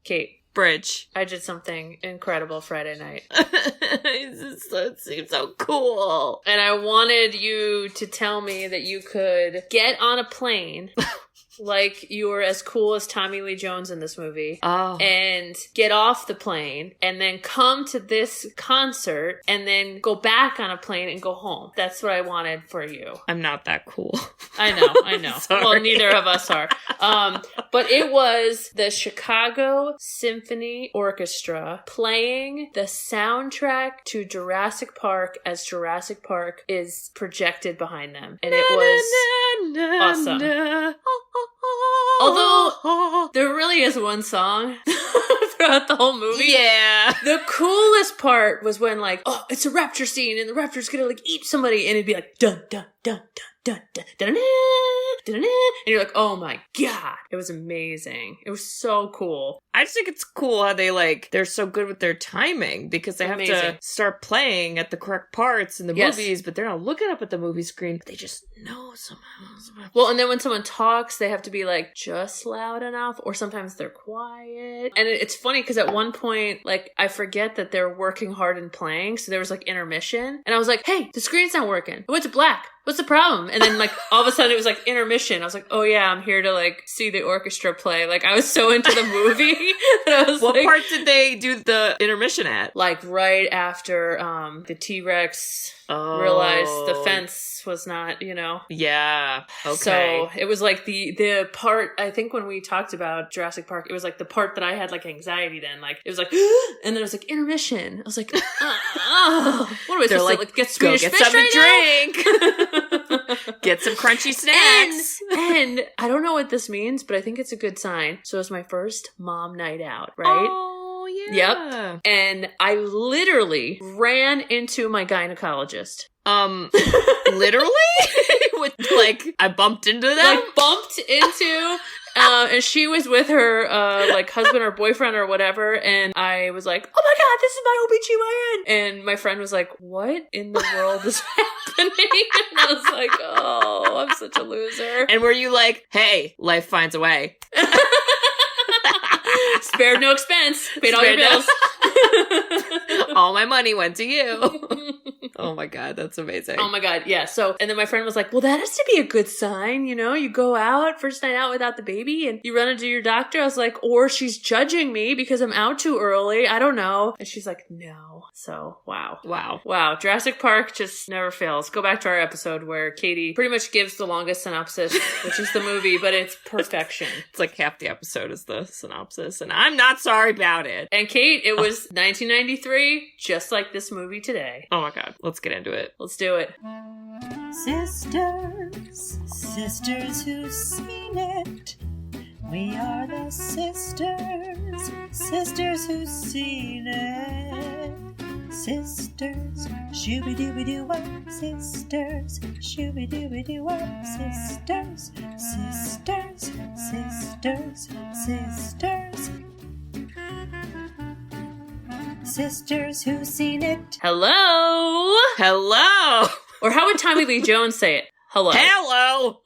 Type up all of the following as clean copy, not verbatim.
Kate. Bridge. I did something incredible Friday night. It seems so cool. And I wanted you to tell me that you could get on a plane like you were as cool as Tommy Lee Jones in this movie. Oh. And get off the plane and then come to this concert and then go back on a plane and go home. That's what I wanted for you. I'm not that cool. I know. Well, neither of us are. But it was the Chicago Symphony Orchestra playing the soundtrack to Jurassic Park as Jurassic Park is projected behind them. And it was awesome. Although there really is one song throughout the whole movie. Yeah. The coolest part was when like, oh, it's a rapture scene and the raptor's gonna like eat somebody and it'd be like dun dun dun dun dun dun dun dun dun, and you're like, oh my god, it was amazing. It was so cool. I just think it's cool how they're so good with their timing because they have to start playing at the correct parts in the movies, but they're not looking up at the movie screen. They just know somehow. Well, and then when someone talks, they have to be like just loud enough, or sometimes they're quiet. And it's funny because at one point, like, I forget that they're working hard and playing, so there was like intermission, and I was like, hey, the screen's not working. It went to black. What's the problem? And then, like, all of a sudden it was, like, intermission. I was like, oh, yeah, I'm here to, like, see the orchestra play. Like, I was so into the movie. I was what part did they do the intermission at? Like, right after the T-Rex realized the fence was not, Yeah. Okay. So it was, like, the part, I think when we talked about Jurassic Park, it was, like, the part that I had, like, anxiety then. Like, it was, like, and then it was, like, intermission. I was like, what am I supposed to, like, get Swedish fish right drink. Get some crunchy snacks. And I don't know what this means, but I think it's a good sign. So it was my first mom night out, right? Oh, yeah. Yep. And I literally ran into my gynecologist. Literally? With, like, I bumped into them? Like, bumped into... and she was with her, like, husband or boyfriend or whatever, and I was like, oh my god, this is my OBGYN! And my friend was like, what in the world is happening? And I was like, oh, I'm such a loser. And were you like, hey, life finds a way? Spared no expense. Paid all your bills. All my money went to you. Oh my god, that's amazing. Oh my god, yeah. So, and then my friend was like, well, that has to be a good sign, you go out, first night out without the baby, and you run into your doctor. I was like, or she's judging me because I'm out too early. I don't know. And she's like, no. So, wow. Jurassic Park just never fails. Go back to our episode where Katie pretty much gives the longest synopsis, which is the movie, but it's perfection. It's like half the episode is the synopsis, and I'm not sorry about it. And Kate, it was 1993, just like this movie today. Oh my god. Let's get into it. Let's do it. Sisters who've seen it. We are the sisters who've seen it. Sisters, shooby-dooby-doo-wop, sisters, shooby-dooby-doo-wop, sisters, sisters who've seen it. Hello. Or how would Tommy Lee Jones say it? Hello.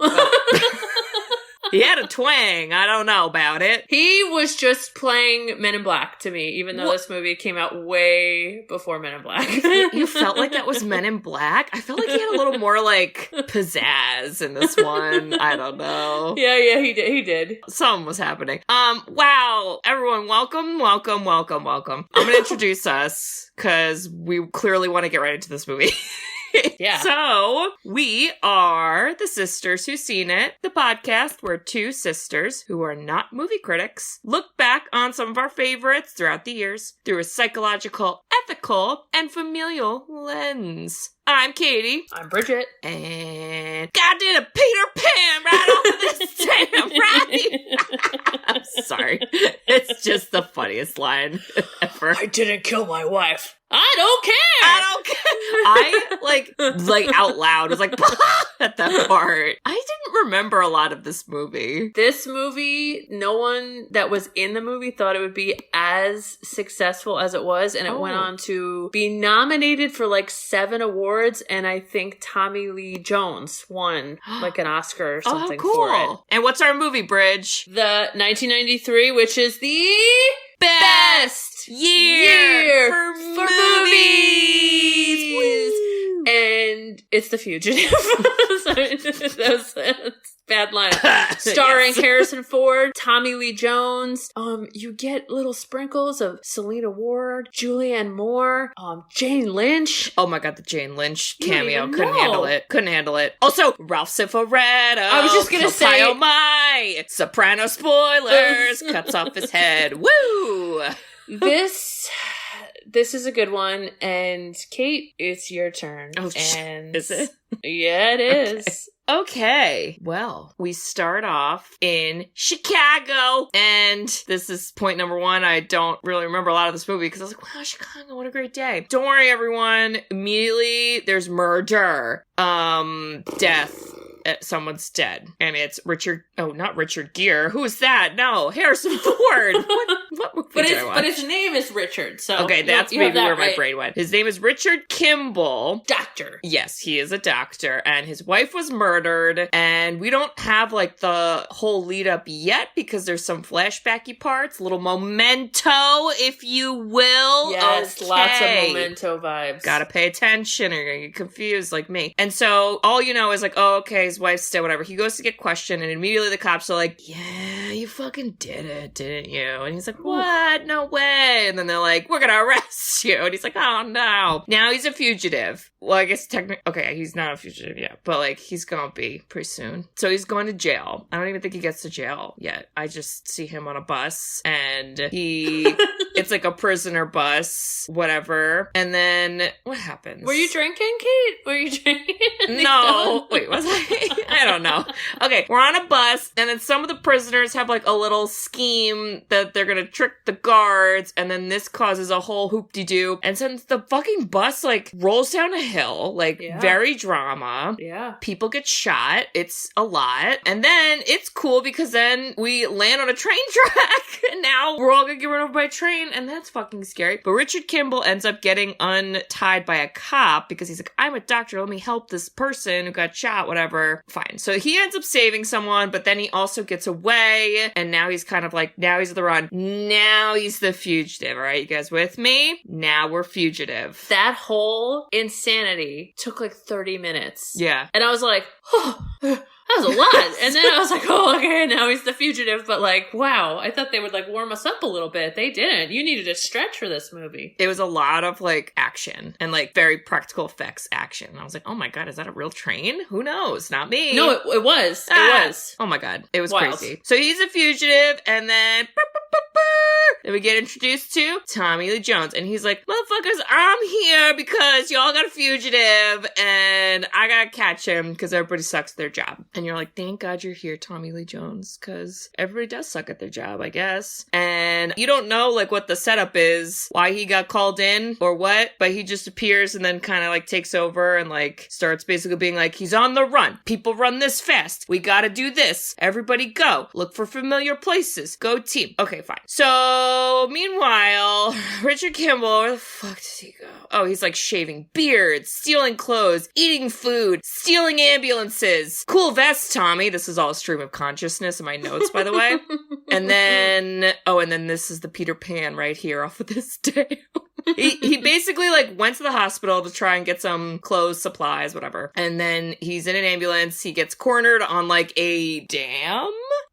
He had a twang. I don't know about it. He was just playing Men in Black to me, even though this movie came out way before Men in Black. You felt like that was Men in Black? I felt like he had a little more, like, pizzazz in this one. I don't know. Yeah, he did. Something was happening. Wow. Everyone, welcome. I'm going to introduce us, because we clearly want to get right into this movie. Yeah. So, we are the Sisters Who've Seen It, the podcast where two sisters who are not movie critics look back on some of our favorites throughout the years through a psychological, ethical, and familial lens. I'm Katie. I'm Bridget. And God did a Peter Pan right over this damn right. I'm sorry. It's just the funniest line ever. I didn't kill my wife. I don't care. I like out loud was like at that part. I didn't remember a lot of this movie. This movie, no one that was in the movie thought it would be as successful as it was, and it went on to be nominated for like 7 awards, and I think Tommy Lee Jones won like an Oscar or something for it. And what's our movie, Bridge? The 1993, which is the It's The Fugitive. That's bad line. Starring Harrison Ford, Tommy Lee Jones. You get little sprinkles of Selena Ward, Julianne Moore, Jane Lynch. Oh my god, the Jane Lynch cameo. even Couldn't know. handle it. Also, Ralph Cifaretto. I was just gonna say- Oh my! Soprano spoilers. Cuts off his head. Woo! This is a good one. And Kate, it's your turn. Oh, and is it? Yeah, it is. Okay. Well, we start off in Chicago. And this is point number one. I don't really remember a lot of this movie because I was like, wow, Chicago, what a great day. Don't worry, everyone. Immediately, there's murder. Death. Someone's dead. And it's not Richard Gere. Who is that? No, Harrison Ford. What movie But did I watch? but his name is Richard. So Okay, that's you have maybe that where my right. brain went. His name is Richard Kimble. Doctor. Yes, he is a doctor, and his wife was murdered, and we don't have, like, the whole lead-up yet, because there's some flashbacky parts, little memento, if you will. Yes, Okay. lots of memento vibes. Gotta pay attention, or you're gonna get confused like me. And so, all you know is like, oh, okay, his wife's dead, whatever. He goes to get questioned, and immediately the cops are like, yeah, you fucking did it, didn't you? And he's like, what? No way. And then they're like, we're gonna arrest you. And he's like, oh, no. Now he's a fugitive. Well, I guess technically, okay, he's not a fugitive yet, but, like, he's gonna be pretty soon. So he's going to jail. I don't even think he gets to jail yet. I just see him on a bus, and it's like a prisoner bus, whatever. And then, what happens? Were you drinking, Kate? Were you drinking? No. Wait, was I? I don't know. Okay, we're on a bus, and then some of the prisoners have, like, a little scheme that they're gonna trick the guards, and then this causes a whole hoop-de-doo. And since the fucking bus, like, rolls down a hill, like, Yeah. very drama. Yeah. People get shot. It's a lot. And then it's cool because then we land on a train track. And now we're all gonna get run over by a train. And that's fucking scary. But Richard Kimble ends up getting untied by a cop because he's like, I'm a doctor. Let me help this person who got shot, whatever. Fine. So he ends up saving someone, but then he also gets away. And now he's kind of like, now he's on the run. Now he's the fugitive. All right, you guys with me? Now we're fugitive. That whole insanity took like 30 minutes. Yeah. And I was like, oh, that was a lot. And then I was like, oh, okay, now he's the fugitive. But like, wow, I thought they would like warm us up a little bit. They didn't. You needed to stretch for this movie. It was a lot of like action and like very practical effects action. And I was like, oh my God, is that a real train? Who knows? Not me. No, it was. Ah! It was. Oh my God. It was Wild. crazy. So he's a fugitive, and then we get introduced to Tommy Lee Jones. And he's like, motherfuckers, I'm here because y'all got a fugitive and I gotta catch him because everybody sucks at their job. And you're like, thank God you're here, Tommy Lee Jones, because everybody does suck at their job, I guess. And you don't know like what the setup is, why he got called in or what, but he just appears and then kind of like takes over and like starts basically being like, he's on the run. People run this fast. We gotta do this. Everybody go. Look for familiar places. Go team. Okay, fine. So meanwhile, Richard Kimble, where the fuck does he go? Oh, he's like shaving beards, stealing clothes, eating food, stealing ambulances. Cool vest, Tommy. This is all a stream of consciousness in my notes, by the way. And then this is the Peter Pan right here off of this day. He basically like went to the hospital to try and get some clothes, supplies, whatever. And then he's in an ambulance. He gets cornered on like a dam.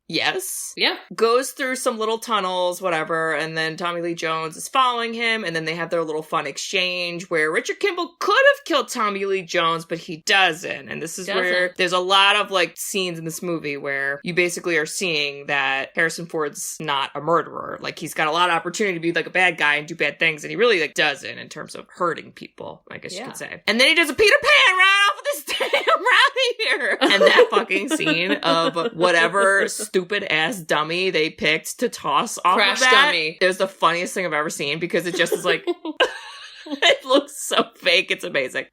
Yes. Yeah. Goes through some little tunnels, whatever, and then Tommy Lee Jones is following him, and then they have their little fun exchange where Richard Kimble could have killed Tommy Lee Jones, but he doesn't. And this is where there's a lot of like scenes in this movie where you basically are seeing that Harrison Ford's not a murderer. Like he's got a lot of opportunity to be like a bad guy and do bad things, and he really like doesn't in terms of hurting people, I guess you could say. And then he does a Peter Pan right off of this damn right here. And that fucking scene of whatever stupid ass dummy they picked to toss off Crash of that. dummy. It was the funniest thing I've ever seen because it just is like it looks so fake. It's amazing.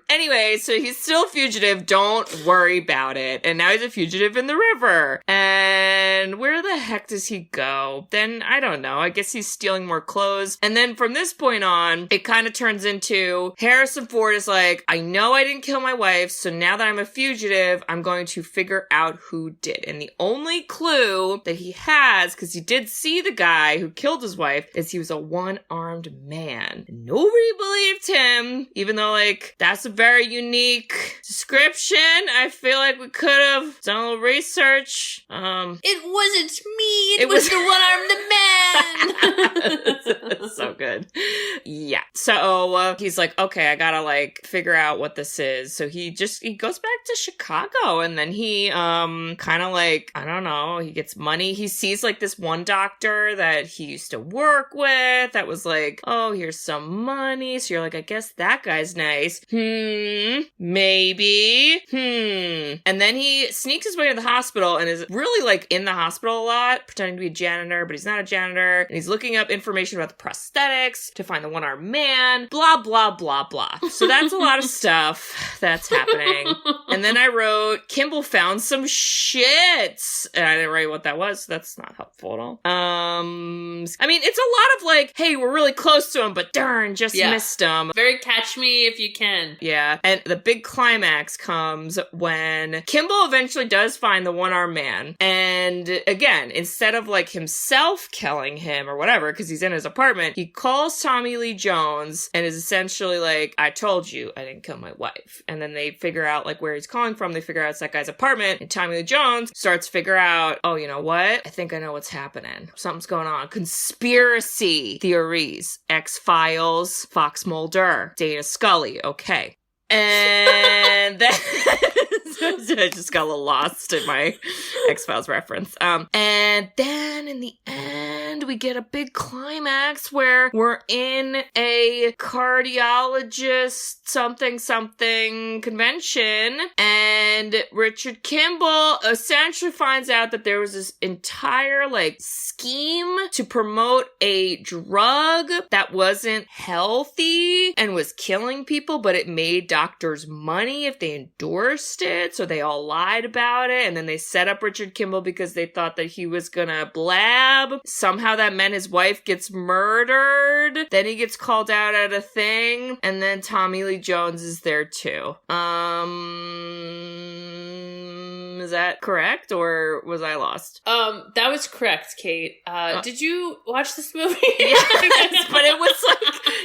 Anyway, so he's still a fugitive. Don't worry about it. And now he's a fugitive in the river. And where the heck does he go? Then, I don't know. I guess he's stealing more clothes. And then from this point on, it kind of turns into Harrison Ford is like, I know I didn't kill my wife, so now that I'm a fugitive, I'm going to figure out who did. And the only clue that he has, because he did see the guy who killed his wife, is he was a one-armed man. No nobody believed him, even though, like, that's a very unique description. I feel like we could have done a little research. It wasn't me. It was the one-armed man. So good. Yeah. So he's like, okay, I gotta, like, figure out what this is. So he goes back to Chicago, and then he kind of, like, I don't know, he gets money. He sees, like, this one doctor that he used to work with that was like, oh, here's some money. So you're like, I guess that guy's nice. Maybe. And then he sneaks his way to the hospital and is really, like, in the hospital a lot, pretending to be a janitor, but he's not a janitor. And he's looking up information about the prosthetics to find the one-armed man, blah, blah, blah, blah. So that's a lot of stuff that's happening. And then I wrote, Kimble found some shit. And I didn't write what that was, so that's not helpful at all. I mean, it's a lot of, like, hey, we're really close to him, but darn, just missed him. Very catch me if you can. Yeah. And the big climax comes when Kimble eventually does find the one-armed man. And again, instead of, like, himself killing him or whatever, because he's in his apartment, he calls Tommy Lee Jones and is essentially like, I told you I didn't kill my wife. And then they figure out, like, where he's calling from. They figure out it's that guy's apartment. And Tommy Lee Jones starts to figure out, oh, you know what? I think I know what's happening. Something's going on. Conspiracy theories. X-Files, Fox Mulder, Dana Scully. Okay. And then I just got a little lost in my X-Files reference. And then in the end, we get a big climax where we're in a cardiologist something convention, and Richard Kimble essentially finds out that there was this entire, like, scheme to promote a drug that wasn't healthy and was killing people, but it made doctors money if they endorsed it. So they all lied about it. And then they set up Richard Kimble because they thought that he was gonna blab. Somehow that meant his wife gets murdered. Then he gets called out at a thing. And then Tommy Lee Jones is there too. Is that correct, or was I lost? That was correct, Kate. Did you watch this movie? Yes, but it was like,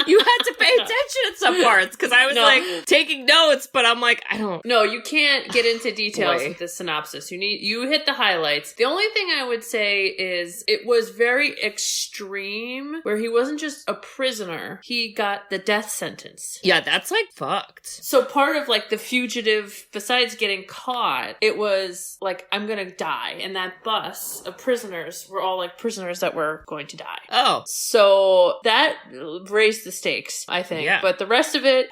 you had to pay attention at some parts, because I was like taking notes, but I'm like, I don't. No, you can't get into details with the synopsis. You hit the highlights. The only thing I would say is it was very extreme, where he wasn't just a prisoner, he got the death sentence. Yeah, that's, like, fucked. So part of, like, the fugitive, besides getting caught, it was like, I'm gonna die. And that bus of prisoners were all, like, prisoners that were going to die. Oh. So that raised the stakes, I think. Yeah. But the rest of it,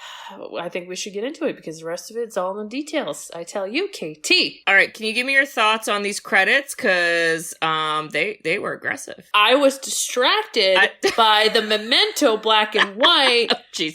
I think we should get into it, because the rest of it's all in the details. I tell you, KT. All right, can you give me your thoughts on these credits? Because they were aggressive. I was distracted by the Memento black and white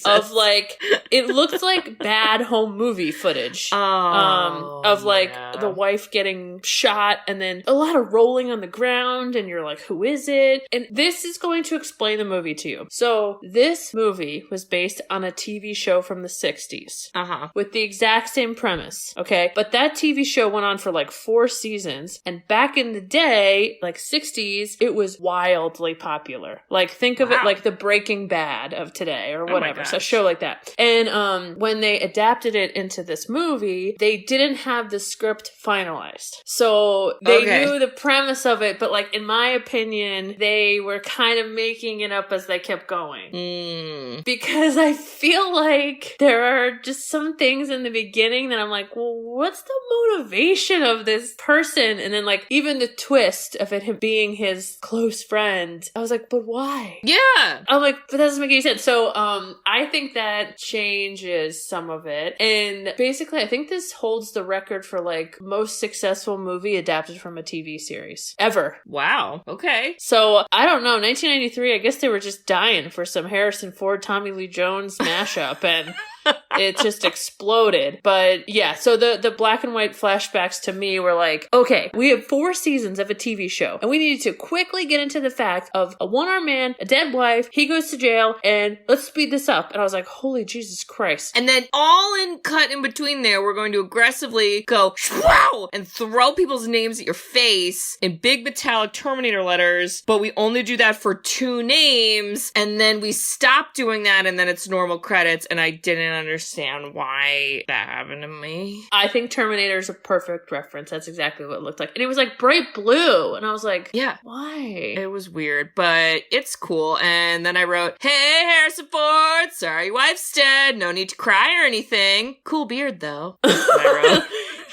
of, like, it looked like bad home movie footage. Of, like, the wife getting shot, and then a lot of rolling on the ground, and you're like, who is it? And this is going to explain the movie to you. So this movie was based on a TV show from the 60s. With the exact same premise, okay? But that TV show went on for, like, 4 seasons, and back in the day, like 60s, it was wildly popular. Like, think of it like the Breaking Bad of today, or whatever. So a show like that. And when they adapted it into this movie, they didn't have the script finalized. So they knew the premise of it, but, like, in my opinion, they were kind of making it up as they kept going. Because I feel like there are just some things in the beginning that I'm like, well, what's the motivation of this person? And then, like, even the twist of it being his close friend, I was like, but why? Yeah. I'm like, but that doesn't make any sense. So I think that changes some of it. And basically, I think this holds the record for, like, most successful movie adapted from a TV series ever. Wow. Okay. So I don't know. 1993, I guess they were just dying for some Harrison Ford, Tommy Lee Jones mashup, and It just exploded. But yeah, so the black and white flashbacks to me were like, okay, we have 4 seasons of a TV show, and we needed to quickly get into the fact of a one-armed man, a dead wife, he goes to jail, and let's speed this up. And I was like, holy Jesus Christ. And then all in cut in between there, we're going to aggressively go, wow, and throw people's names at your face in big metallic Terminator letters, but we only do that for 2 names, and then we stop doing that, and then it's normal credits, and I didn't understand why that happened to me. I think Terminator is a perfect reference. That's exactly what it looked like. And it was like bright blue, and I was like, yeah, why? It was weird, but it's cool. And then I wrote, hey, Harrison Ford, sorry your wife's dead, no need to cry or anything. Cool beard, though. I wrote.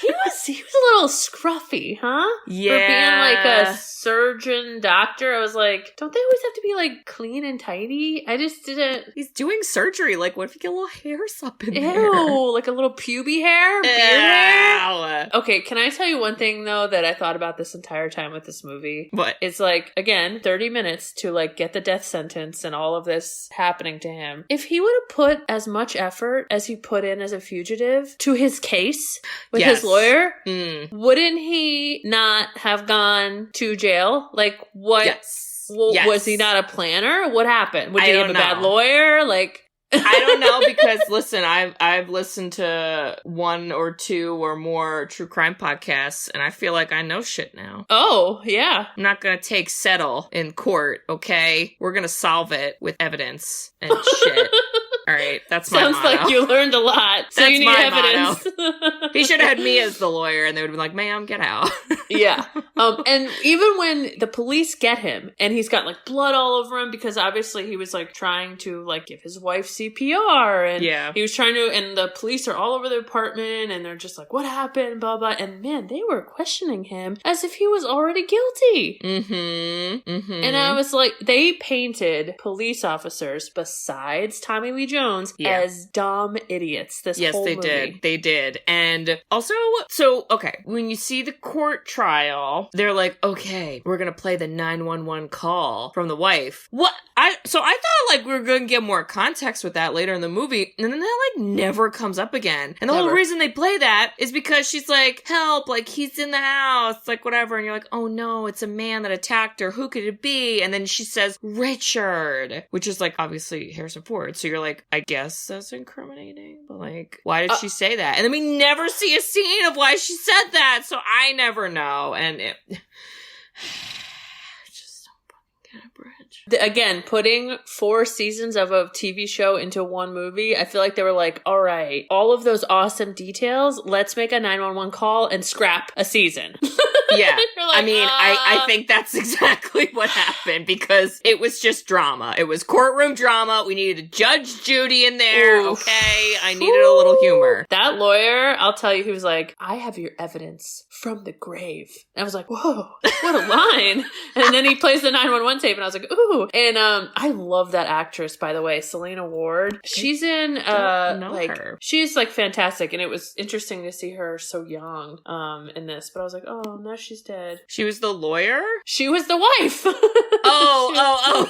He was a little scruffy, huh? Yeah. For being like a surgeon doctor, I was like, don't they always have to be like clean and tidy? I just didn't. He's doing surgery. Like, what if you get a little hairs up in there? Ew, like a little pubic hair? Beard hair? Okay, can I tell you one thing though that I thought about this entire time with this movie? What? It's like, again, 30 minutes to like get the death sentence and all of this happening to him. If he would have put as much effort as he put in as a fugitive to his case with his lawyer, wouldn't he not have gone to jail? Like, what? Yes. Was he not a planner? What happened? Would he have a know. bad lawyer? Like, I don't know, because listen, I've listened to 1 or 2 or more true crime podcasts, and I feel like I know shit now. Oh, yeah. I'm not gonna take settle in court, okay? We're gonna solve it with evidence and shit. All right, that's my Sounds motto. like you learned a lot. So That's you need my evidence. He should have had me as the lawyer, and they would have been like, ma'am, get out. Yeah. And even when the police get him and he's got like blood all over him because obviously he was like trying to like give his wife CPR and he was trying to, and the police are all over the apartment and they're just like, what happened? Blah, blah. And man, they were questioning him as if he was already guilty. And I was like, they painted police officers besides Tommy Lee Jones as dumb idiots this whole movie. They did. And also, so, okay, when you see the court trial, they're like, okay, we're gonna play the 911 call from the wife. What? I thought like we were gonna get more context with that later in the movie, and then that like never comes up again. And the whole reason they play that is because she's like, help, like he's in the house, like whatever, and you're like, oh no, it's a man that attacked her, who could it be? And then she says, Richard, which is like obviously Harrison Ford, so you're like, I guess that's incriminating, but like, why did she say that? And then we never see a scene of why she said that, so I never know, and it just don't fucking get a bridge. Again, putting 4 seasons of a TV show into one movie, I feel like they were like, all right, all of those awesome details, let's make a 911 call and scrap a season. Yeah. Like, I mean, I think that's exactly what happened, because it was just drama. It was courtroom drama. We needed a Judge Judy in there. Oof. Okay. I needed a little humor. That lawyer, I'll tell you, he was like, I have your evidence from the grave. And I was like, whoa, what a line. And then he plays the 911 tape and I was like, ooh. And I love that actress, by the way, Selena Ward. She's in her. She's like fantastic, and it was interesting to see her so young in this. But I was like, oh, now she's dead. She was the lawyer? She was the wife. Oh.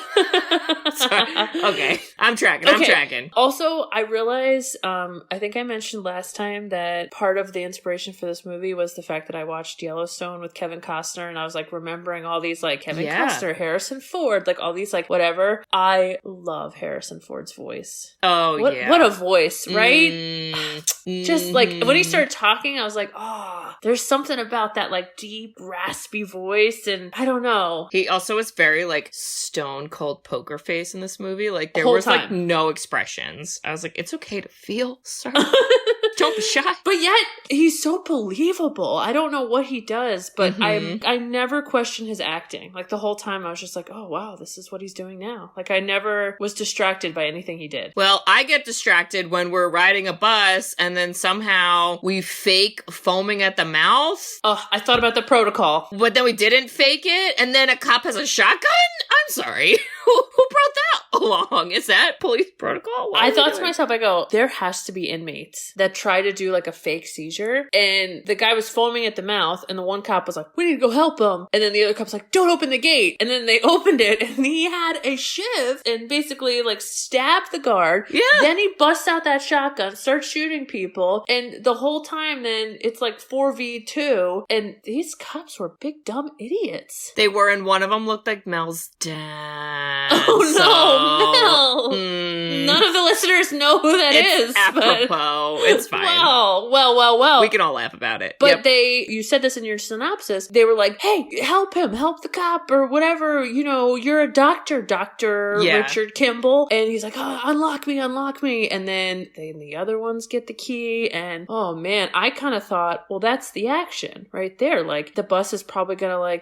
Sorry. Okay. I'm tracking. Also, I realized, I think I mentioned last time that part of the inspiration for this movie was the fact that I watched Yellowstone with Kevin Costner, and I was like remembering all these like Kevin Costner, Harrison Ford, like all these like whatever. I love Harrison Ford's voice. Oh, what a voice, right? Just like when he started talking, I was like, oh, there's something about that like deep, raspy voice, and I don't know. He also was very like stone cold poker face in this movie. Like there was like no expressions. I was like, it's okay to feel, sir. Don't be shy. But yet he's so believable. I don't know what he does, but I never questioned his acting. Like the whole time I was just like, oh wow, this is what he's doing now. Like I never was distracted by anything he did. Well, I get distracted when we're riding a bus and then somehow we fake foaming at the mouth. Oh, I thought about the protocol. But then we didn't fake it, and then a cop has a shotgun? I'm sorry. Who brought that along. Is that police protocol? I thought to myself, I go, there has to be inmates that try to do like a fake seizure. And the guy was foaming at the mouth, and the one cop was like, we need to go help him. And then the other cop's like, don't open the gate. And then they opened it, and he had a shiv and basically like stabbed the guard. Yeah. Then he busts out that shotgun, starts shooting people. And the whole time then it's like 4v2. And these cops were big dumb idiots. They were, and one of them looked like Mel's dad. Oh no, Mel! None of the listeners know who that is. Apropos. It's fine. Well. We can all laugh about it. But you said this in your synopsis, they were like, hey, help him, help the cop or whatever, you're a doctor, Dr. Richard Kimble. And he's like, oh, unlock me. And then the other ones get the key. And oh man, I kind of thought, well, that's the action right there. Like the bus is probably gonna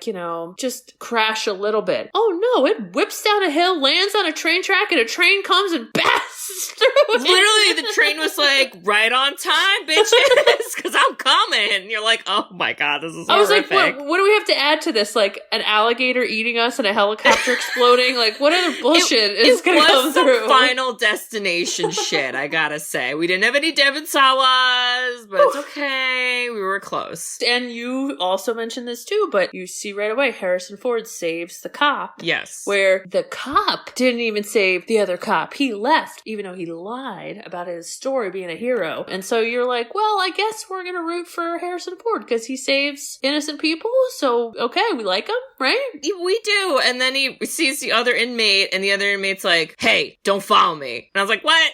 just crash a little bit. Oh no, it whips down a hill, lands on a train track, and a train comes and basts through it. Literally, the train was like, right on time, bitches, because I'm coming. And you're like, oh my God, this is horrific. I was like, what do we have to add to this? Like an alligator eating us and a helicopter exploding? Like what other bullshit is going to come through? Some Final Destination shit, I gotta say. We didn't have any Devon Sawas, but it's okay. We were close. And you also mentioned this too, but you see right away, Harrison Ford saves the cop. Yes. Where the cop didn't even save the other cop. He left, even though he lied about his story being a hero. And so you're like, well, I guess we're going to root for Harrison Ford because he saves innocent people. So, okay, we like him, right? We do. And then he sees the other inmate, and the other inmate's like, hey, don't follow me. And I was like, what?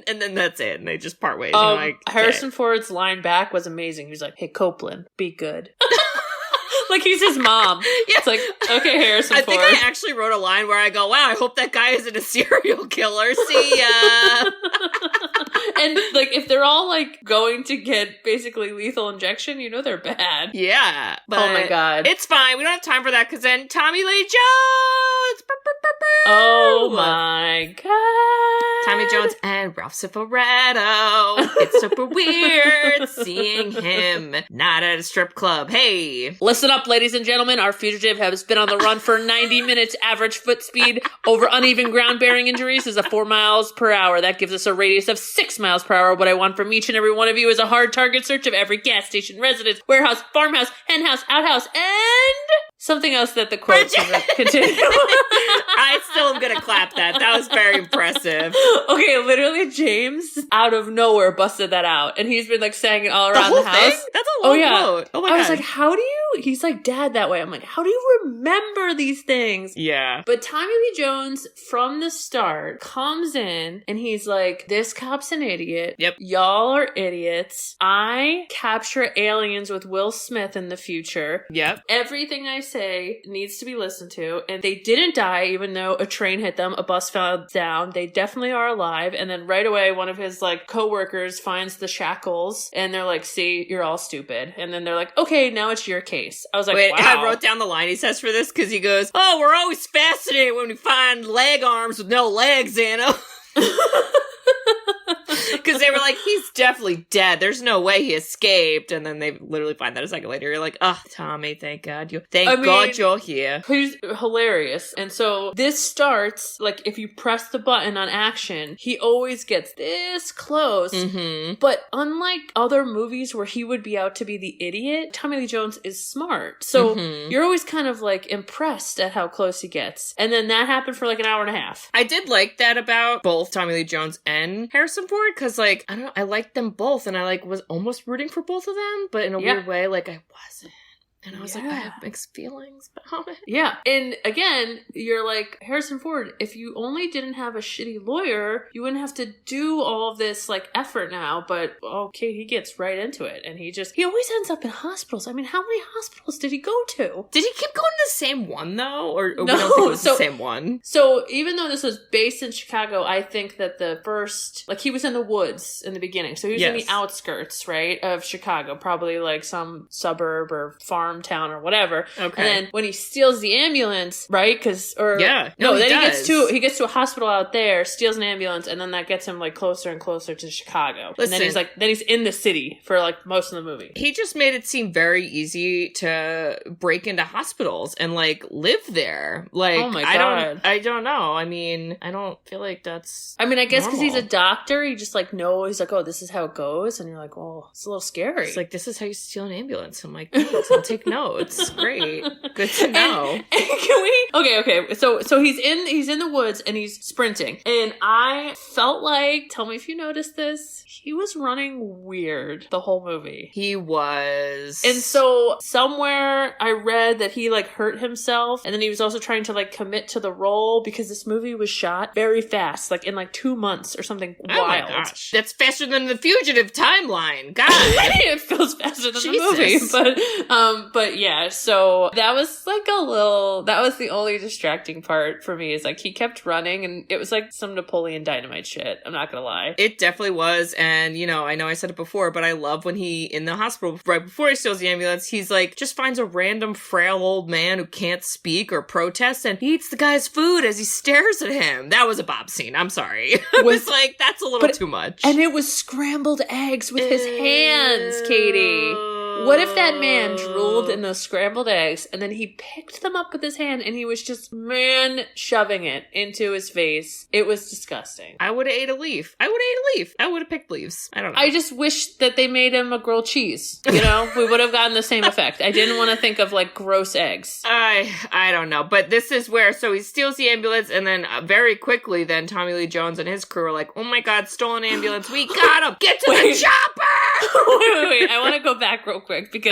and then that's it. And they just part ways. Harrison Ford's line back was amazing. He was like, hey, Copeland, be good. Like he's his mom. Yeah. It's like, okay, Harrison Ford. I think I actually wrote a line where I go, wow, I hope that guy isn't a serial killer. See ya. And like, if they're all like going to get basically lethal injection, they're bad. Yeah. But oh my God. It's fine. We don't have time for that because then Tommy Lee Jones. Oh my God. Tommy Jones and Ralph Cifaretto. It's super weird seeing him not at a strip club. Hey. Listen up, ladies and gentlemen. Our fugitive has been on the run for 90 minutes. Average foot speed over uneven ground bearing injuries is a 4 miles per hour. That gives us a radius of 6 miles per hour. What I want from each and every one of you is a hard target search of every gas station, residence, warehouse, farmhouse, henhouse, outhouse, and something else that the quotes continue. I still am going to clap that. That was very impressive. Okay, literally James out of nowhere busted that out. And he's been like saying it all around the house. Thing? That's a long quote. Oh my God. I was like, how do you, he's like dad that way. I'm like, how do you remember these things? Yeah. But Tommy Lee Jones from the start comes in and he's like, this cop's an idiot. Yep. Y'all are idiots. I capture aliens with Will Smith in the future. Yep. Everything I say needs to be listened to. And they didn't die even though a train hit them, a bus fell down. They definitely are alive. And then right away, one of his like coworkers finds the shackles and they're like, see, you're all stupid. And then they're like, okay, now it's your case. I was like, wait, wow. I wrote down the line he says for this because he goes, oh, we're always fascinated when we find leg arms with no legs in them. Because they were like, he's definitely dead. There's no way he escaped. And then they literally find that a second later. You're like, oh, Tommy, thank God God you're here. He's hilarious. And so this starts, like, if you press the button on action, he always gets this close. Mm-hmm. But unlike other movies where he would be out to be the idiot, Tommy Lee Jones is smart. So you're always kind of, like, impressed at how close he gets. And then that happened for, like, an hour and a half. I did like that about both Tommy Lee Jones and Harrison Ford. Because, like, I don't know, I liked them both, and I, like, was almost rooting for both of them, but in a weird way, like, I wasn't. And I was like, I have mixed feelings about it. Yeah. And again, you're like, Harrison Ford, if you only didn't have a shitty lawyer, you wouldn't have to do all of this, like, effort now. But, okay, he gets right into it. And he always ends up in hospitals. I mean, how many hospitals did he go to? Did he keep going to the same one, though? Or no, we don't think it was the same one? So, even though this was based in Chicago, I think that the first, like, he was in the woods in the beginning. So, he was in the outskirts, right, of Chicago. Probably, like, some suburb or farm farm town or whatever. Okay. And then when he steals the ambulance, right? Then he he gets to a hospital out there, steals an ambulance, and then that gets him like closer and closer to Chicago. Listen, and then he's in the city for like most of the movie. He just made it seem very easy to break into hospitals and like live there. Like, oh my God. I don't know. I mean, I don't feel like that's. I mean, I guess because he's a normal. doctor, he just like knows like, oh, this is how it goes, and you're like, oh, it's a little scary. It's like, this is how you steal an ambulance. I'm like, thanks, I'll take notes. Great, good to know. And can we? Okay. So he's in the woods and he's sprinting, and I felt like, tell me if you noticed this, he was running weird the whole movie. He was. And so somewhere I read that he like hurt himself, and then he was also trying to like commit to the role because this movie was shot very fast, like in like 2 months or something wild. Oh my gosh. That's faster than the Fugitive timeline. God. It feels faster than Jesus. the movie. But yeah, so that was like that was the only distracting part for me, is like he kept running and it was like some Napoleon Dynamite shit. I'm not gonna lie. It definitely was. And, you know I said it before, but I love when he, in the hospital, right before he steals the ambulance, he's like, just finds a random frail old man who can't speak or protest and he eats the guy's food as he stares at him. That was a Bob scene. I'm sorry. It was like, that's a little too much. And it was scrambled eggs with his hands, Katie. What if that man drooled in those scrambled eggs and then he picked them up with his hand and he was just shoving it into his face? It was disgusting. I would have ate a leaf. I would have picked leaves. I don't know. I just wish that they made him a grilled cheese. You know, we would have gotten the same effect. I didn't want to think of like gross eggs. I don't know. But this is where, so he steals the ambulance and then very quickly then Tommy Lee Jones and his crew are like, oh my God, stolen ambulance. We got him. Get to the chopper. Wait. I want to go back real quick because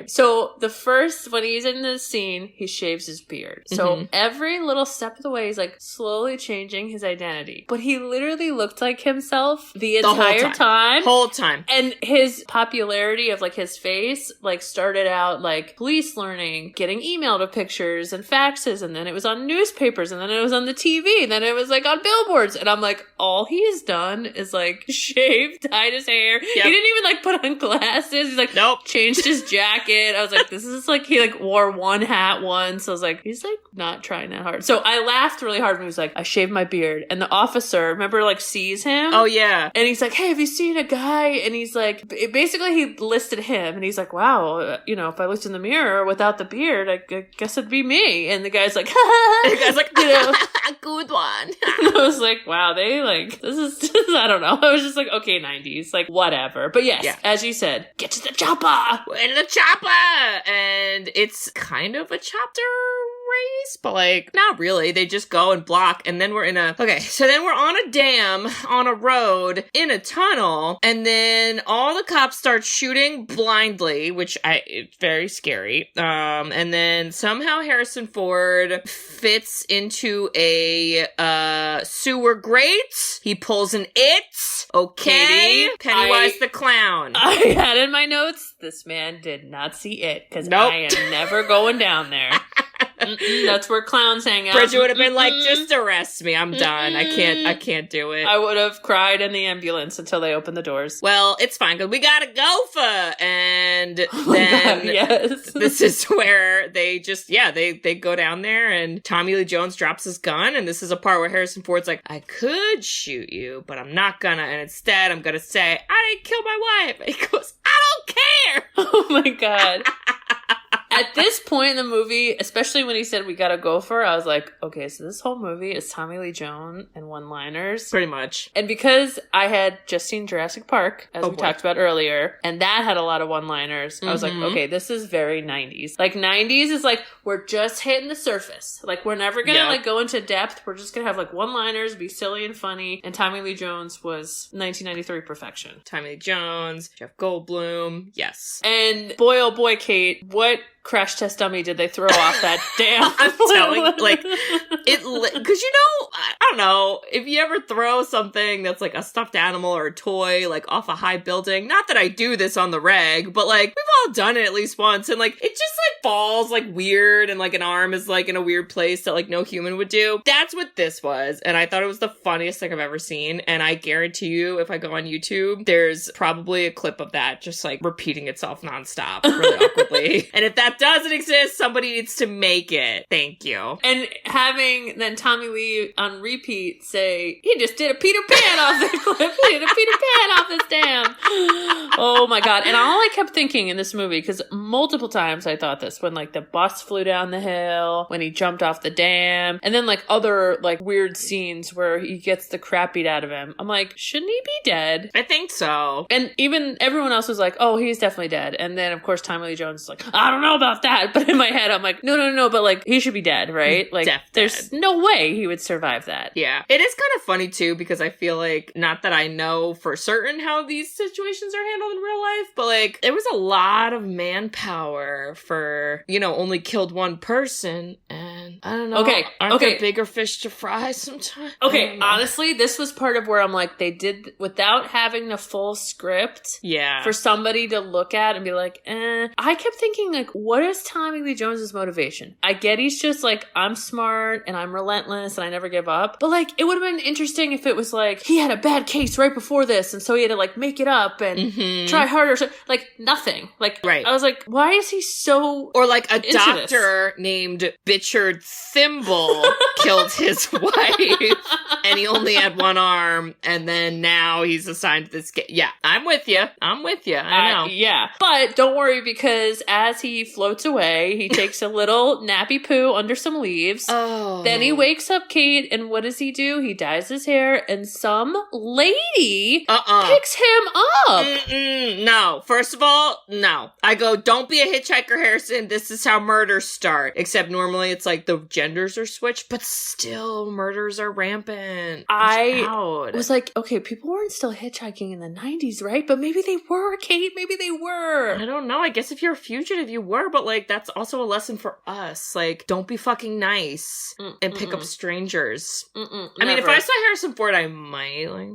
so the first, when he's in this scene, he shaves his beard. So every little step of the way he's like slowly changing his identity, but he literally looked like himself the entire whole time. And his popularity of like his face like started out like police learning, getting emailed of pictures and faxes, and then it was on newspapers, and then it was on the TV, and then it was like on billboards, and I'm like, all he's done is like shaved, dyed his hair. He didn't even like put on glasses. He's like, nope. Changed his jacket. I was like, this is like, he like wore one hat once. I was like, he's like not trying that hard. So I laughed really hard when he was like, I shaved my beard. And the officer, remember, like sees him. Oh yeah. And he's like, hey, have you seen a guy? And he's like, basically he listed him and he's like, wow, you know, if I looked in the mirror without the beard, I guess it'd be me. And the guy's like, the guy's like, you know, good one. I was like, wow, they like, this is I don't know. I was just like, okay, 90s, like whatever. But yes, as you said, get to the chopper. We're in the chopper. And it's kind of a chapter race, but like not really. They just go and block, and then we're on a dam on a road in a tunnel, and then all the cops start shooting blindly, which it's very scary. And then somehow Harrison Ford fits into a sewer grate. He pulls an okay. Pennywise the clown. I had in my notes, this man did not see it because I am never going down there. That's where clowns hang out. Bridget would have been like, just arrest me. I'm done. I can't do it. I would have cried in the ambulance until they opened the doors. Well, it's fine because we got a gopher. And then this is where they just, they go down there and Tommy Lee Jones drops his gun. And this is a part where Harrison Ford's like, I could shoot you, but I'm not gonna. And instead, I'm gonna say, I didn't kill my wife. And he goes, I don't care. Oh my God. At this point in the movie, especially when he said we gotta go for, I was like, okay, so this whole movie is Tommy Lee Jones and one-liners. Pretty much. And because I had just seen Jurassic Park, as we talked about earlier, and that had a lot of one-liners, I was like, okay, this is very 90s. Like, 90s is like, we're just hitting the surface. Like, we're never gonna like go into depth. We're just gonna have like one-liners, be silly and funny. And Tommy Lee Jones was 1993 perfection. Tommy Lee Jones, Jeff Goldblum, yes. And boy, oh boy, Kate, what crash test dummy did they throw off that damn? I'm telling, like, because I don't know, if you ever throw something that's like a stuffed animal or a toy, like off a high building, not that I do this on the reg, but like, we've all done it at least once, and like, it just like falls like weird, and like an arm is like in a weird place that like no human would do. That's what this was, and I thought it was the funniest thing I've ever seen, and I guarantee you, if I go on YouTube, there's probably a clip of that just like repeating itself nonstop, really awkwardly. And if that that doesn't exist. Somebody needs to make it. Thank you. And having then Tommy Lee on repeat say, he just did a Peter Pan off the cliff. He did a Peter Pan off this dam. Oh my God. And all I kept thinking in this movie, because multiple times I thought this, when like the bus flew down the hill, when he jumped off the dam, and then like other like weird scenes where he gets the crap beat out of him. I'm like, shouldn't he be dead? I think so. And even everyone else was like, oh, he's definitely dead. And then of course Tommy Lee Jones is like, I don't know about that. But in my head, I'm like, no, but like he should be dead, right? Like there's no way he would survive that. Yeah. It is kind of funny too, because I feel like, not that I know for certain how these situations are handled in real life, but like there was a lot of manpower for, only killed one person. And I don't know. Aren't there bigger fish to fry sometimes? Okay, honestly, this was part of where I'm like, they did, without having the full script, for somebody to look at and be like, I kept thinking, like, what is Tommy Lee Jones's motivation? I get he's just like, I'm smart and I'm relentless and I never give up. But like, it would have been interesting if it was like, he had a bad case right before this and so he had to like make it up and try harder. So, like, nothing. Like, I was like, why is he so Or like a doctor named Richard Kimble killed his wife and he only had one arm and then now he's assigned to this case. Yeah, I'm with you. I know. Yeah. But don't worry, because as he floats away, he takes a little nappy poo under some leaves. Oh. Then he wakes up Kate, and what does he do? He dyes his hair, and some lady picks him up. No. First of all, no. I go, don't be a hitchhiker, Harrison. This is how murders start. Except normally it's like the genders are switched, but still murders are rampant. I was like, okay, people weren't still hitchhiking in the 90s, right? But maybe they were, Kate. Maybe they were. I don't know. I guess if you're a fugitive, you were, but like that's also a lesson for us. Like, don't be fucking nice and pick up strangers. I mean, if I saw Harrison Ford, I might like.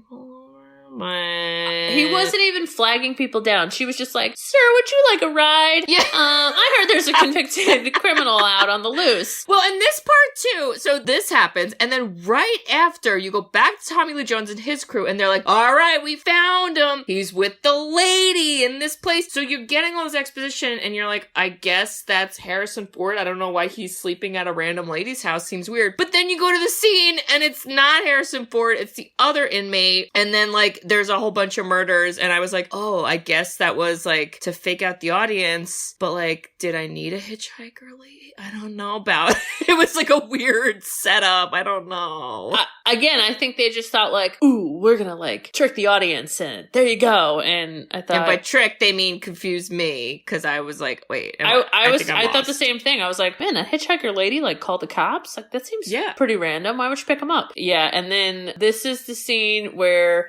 He wasn't even flagging people down. She was just like, sir, would you like a ride? Yeah. I heard there's a convicted criminal out on the loose. Well, and this part too. So this happens. And then right after you go back to Tommy Lee Jones and his crew and they're like, all right, we found him. He's with the lady in this place. So you're getting all this exposition and you're like, I guess that's Harrison Ford. I don't know why he's sleeping at a random lady's house. Seems weird. But then you go to the scene and it's not Harrison Ford. It's the other inmate. And then like, there's a whole bunch of murders and I was like, oh, I guess that was like to fake out the audience, but like, did I need a hitchhiker lady? I don't know about it. Was like a weird setup. I don't know. Again, I think they just thought like, ooh, we're gonna like trick the audience and there you go. And I thought, and by trick they mean confuse me, because I was like, wait, I thought the same thing. I was like, man, a hitchhiker lady like called the cops? Like that seems pretty random. Why would you pick them up? Yeah, and then this is the scene where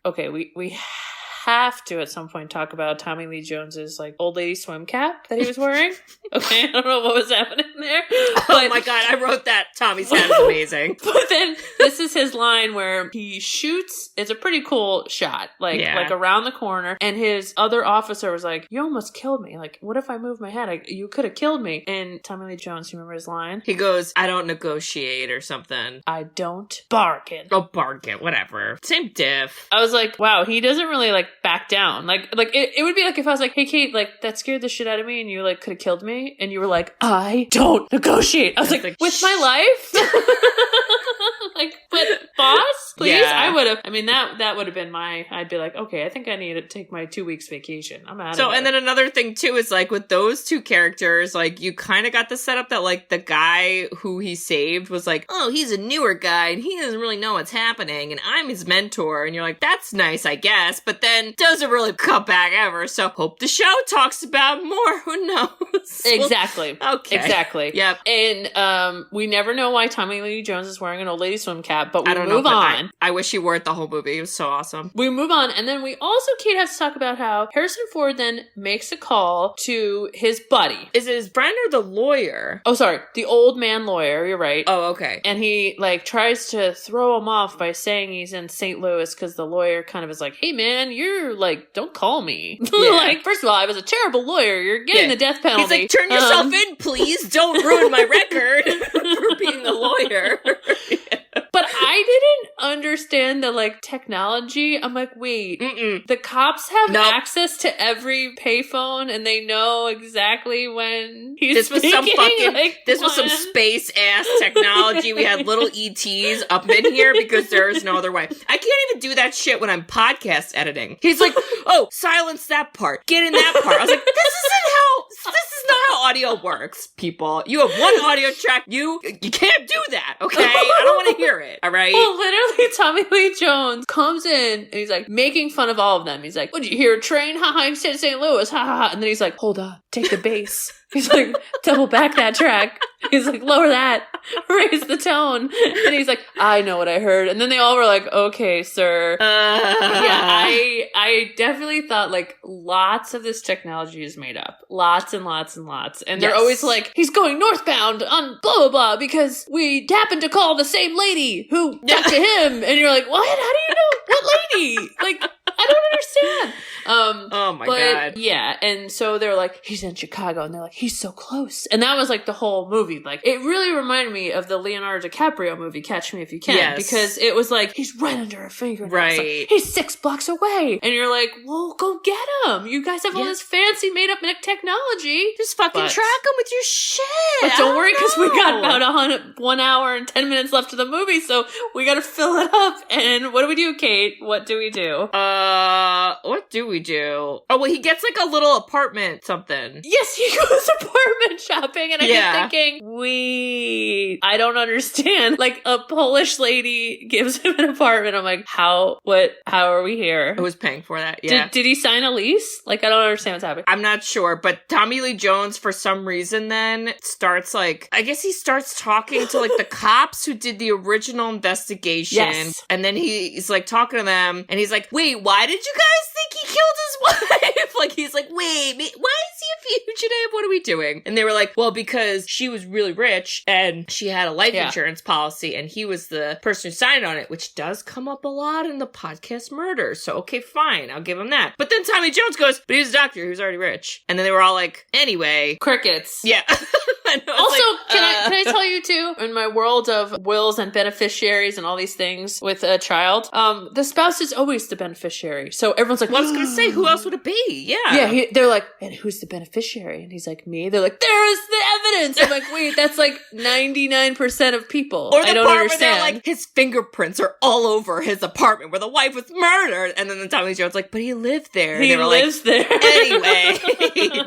we have to at some point talk about Tommy Lee Jones's like old lady swim cap that he was wearing. Okay, I don't know what was happening there. But, oh my God, I wrote that. Tommy's hat is amazing. But then this is his line where he shoots. It's a pretty cool shot, like around the corner. And his other officer was like, "You almost killed me. Like, what if I moved my head? You could have killed me." And Tommy Lee Jones, you remember his line? He goes, "I don't negotiate" or something. I don't bargain. Oh, bargain, whatever. Same diff. I was like, wow, he doesn't really like back down. Like it would be like if I was like, hey Kate, like that scared the shit out of me and you like could have killed me and you were like, I don't negotiate. I was like with my life? Like, but boss, please? Yeah. I would have, I mean, that would have been I'd be like, okay, I think I need to take my 2 weeks vacation. I'm out of here. And then another thing too is like with those two characters, like you kind of got the setup that like the guy who he saved was like, oh, he's a newer guy and he doesn't really know what's happening and I'm his mentor. And you're like, that's nice, I guess. But then doesn't really come back ever. So hope the show talks about more. Who knows? Exactly. Okay. Exactly. Yep. And we never know why Tommy Lee Jones is wearing an old lady swim cap, but we move on. I wish he wore it the whole movie. It was so awesome. We move on. And then we also, Kate, have to talk about how Harrison Ford then makes a call to his buddy. Is it his friend or the lawyer? Oh, sorry. The old man lawyer. You're right. Oh, okay. And he like tries to throw him off by saying he's in St. Louis because the lawyer kind of is like, hey man, you're like, don't call me. Yeah. Like, first of all, I was a terrible lawyer. You're getting the death penalty. He's like, turn yourself in, please. Don't ruin my record for being a lawyer. But I I didn't understand the like technology. I'm like, wait, the cops have access to every payphone and they know exactly when he's was some some space ass technology. We had little ETs up in here because there is no other way. I can't even do that shit when I'm podcast editing. He's like, oh, silence that part. Get in that part. I was like, this is not how audio works, people. You have one audio track. You can't do that, okay? I don't want to hear it, all right? Well, literally, Tommy Lee Jones comes in and he's like making fun of all of them. He's like, "Would you hear a train? Ha ha, instead of St. Louis, ha ha ha." And then he's like, "Hold on, take the bass." He's like, "Double back that track." He's like, "Lower that, raise the tone." And he's like, "I know what I heard." And then they all were like, "Okay, sir." Yeah, I definitely thought like lots of this technology is made up. Lots and lots and lots. And they're always like, he's going northbound on blah, blah, blah, because we happened to call the same lady who talked to him. And you're like, what? How do you know what lady? Like, I don't understand. Oh my God. Yeah. And so they're like, he's in Chicago. And they're like, he's so close. And that was like the whole movie. Like, it really reminded me of the Leonardo DiCaprio movie, Catch Me If You Can. Yes. Because it was like, he's right under our finger. Right. Like, he's 6 blocks away. And you're like, well, go get him. You guys have all this fancy made up technology. Just fucking track him with your shit. But don't worry, because we got about 1 hour and 10 minutes left of the movie. So we got to fill it up. And what do we do, Kate? What do we do? What do we do? Oh, well, he gets like a little apartment something. Yes, he goes apartment shopping, and I kept thinking, wait, I don't understand. Like, a Polish lady gives him an apartment. I'm like, how are we here? Who's paying for that? Yeah. Did he sign a lease? Like, I don't understand what's happening. I'm not sure, but Tommy Lee Jones, for some reason, then starts like, I guess he starts talking to like the cops who did the original investigation. Yes. And then he's like talking to them, and he's like, wait, why did you guys think he killed his wife? Like, he's like, wait, why is he a fugitive? What are we doing? And they were like, well, because she was really rich and she had a life insurance policy and he was the person who signed on it, which does come up a lot in the podcast Murder. So, okay, fine. I'll give him that. But then Tommy Jones goes, but he was a doctor. He was already rich. And then they were all like, anyway. Crickets. Yeah. Also, like, can I tell you too, in my world of wills and beneficiaries and all these things with a child, the spouse is always the beneficiary. So everyone's like, well, I was going to say, who else would it be? Yeah. Yeah, they're like, and who's the beneficiary? And he's like, me. They're like, there is the evidence. I'm like, wait, that's like 99% of people. Or the I don't part understand. where they're like, his fingerprints are all over his apartment where the wife was murdered. And then the Tommy Jones like, but he lived there. He lives there. Anyway,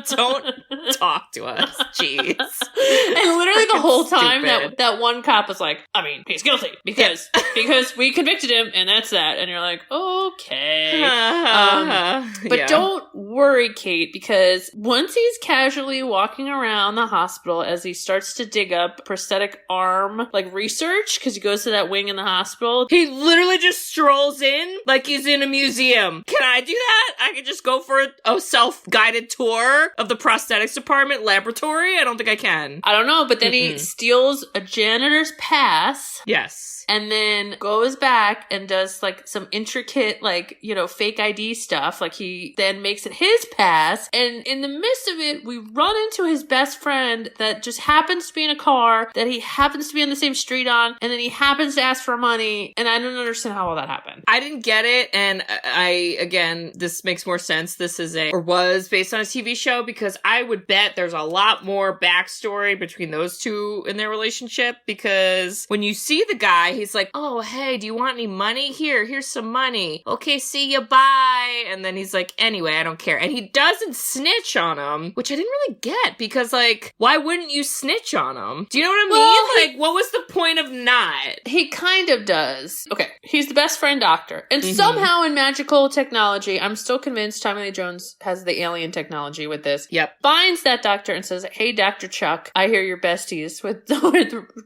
don't talk to us. Jeez. And literally the whole time that one cop was like, I mean, he's guilty because we convicted him and that's that. And you're like, okay. But don't worry, Kate, because once he's casually walking around the hospital as he starts to dig up prosthetic arm, like research, because he goes to that wing in the hospital. He literally just strolls in like he's in a museum. Can I do that? I could just go for a self-guided tour of the prosthetics department laboratory? I don't think I can. I don't know, but then he steals a janitor's pass. Yes. And then goes back and does like some intricate, like, you know, fake ID stuff. Like he then makes it his pass. And in the midst of it, we run into his best friend that just happens to be in a car that he happens to be on the same street on. And then he happens to ask for money. And I don't understand how all that happened. I didn't get it. And again, this makes more sense. This is was based on a TV show because I would bet there's a lot more backstory between those two in their relationship because when you see the guy, he's like, oh, hey, do you want any money? Here's some money. Okay, see you, bye. And then he's like, anyway, I don't care. And he doesn't snitch on him, which I didn't really get because, like, why wouldn't you snitch on him? Do you know what I mean? Like, what was the point of not? He kind of does. Okay, he's the best friend doctor. And somehow in magical technology, I'm still convinced Tommy Lee Jones has the alien technology with this. Yep. Finds that doctor and says, hey, Dr. Chuck, I hear you're besties with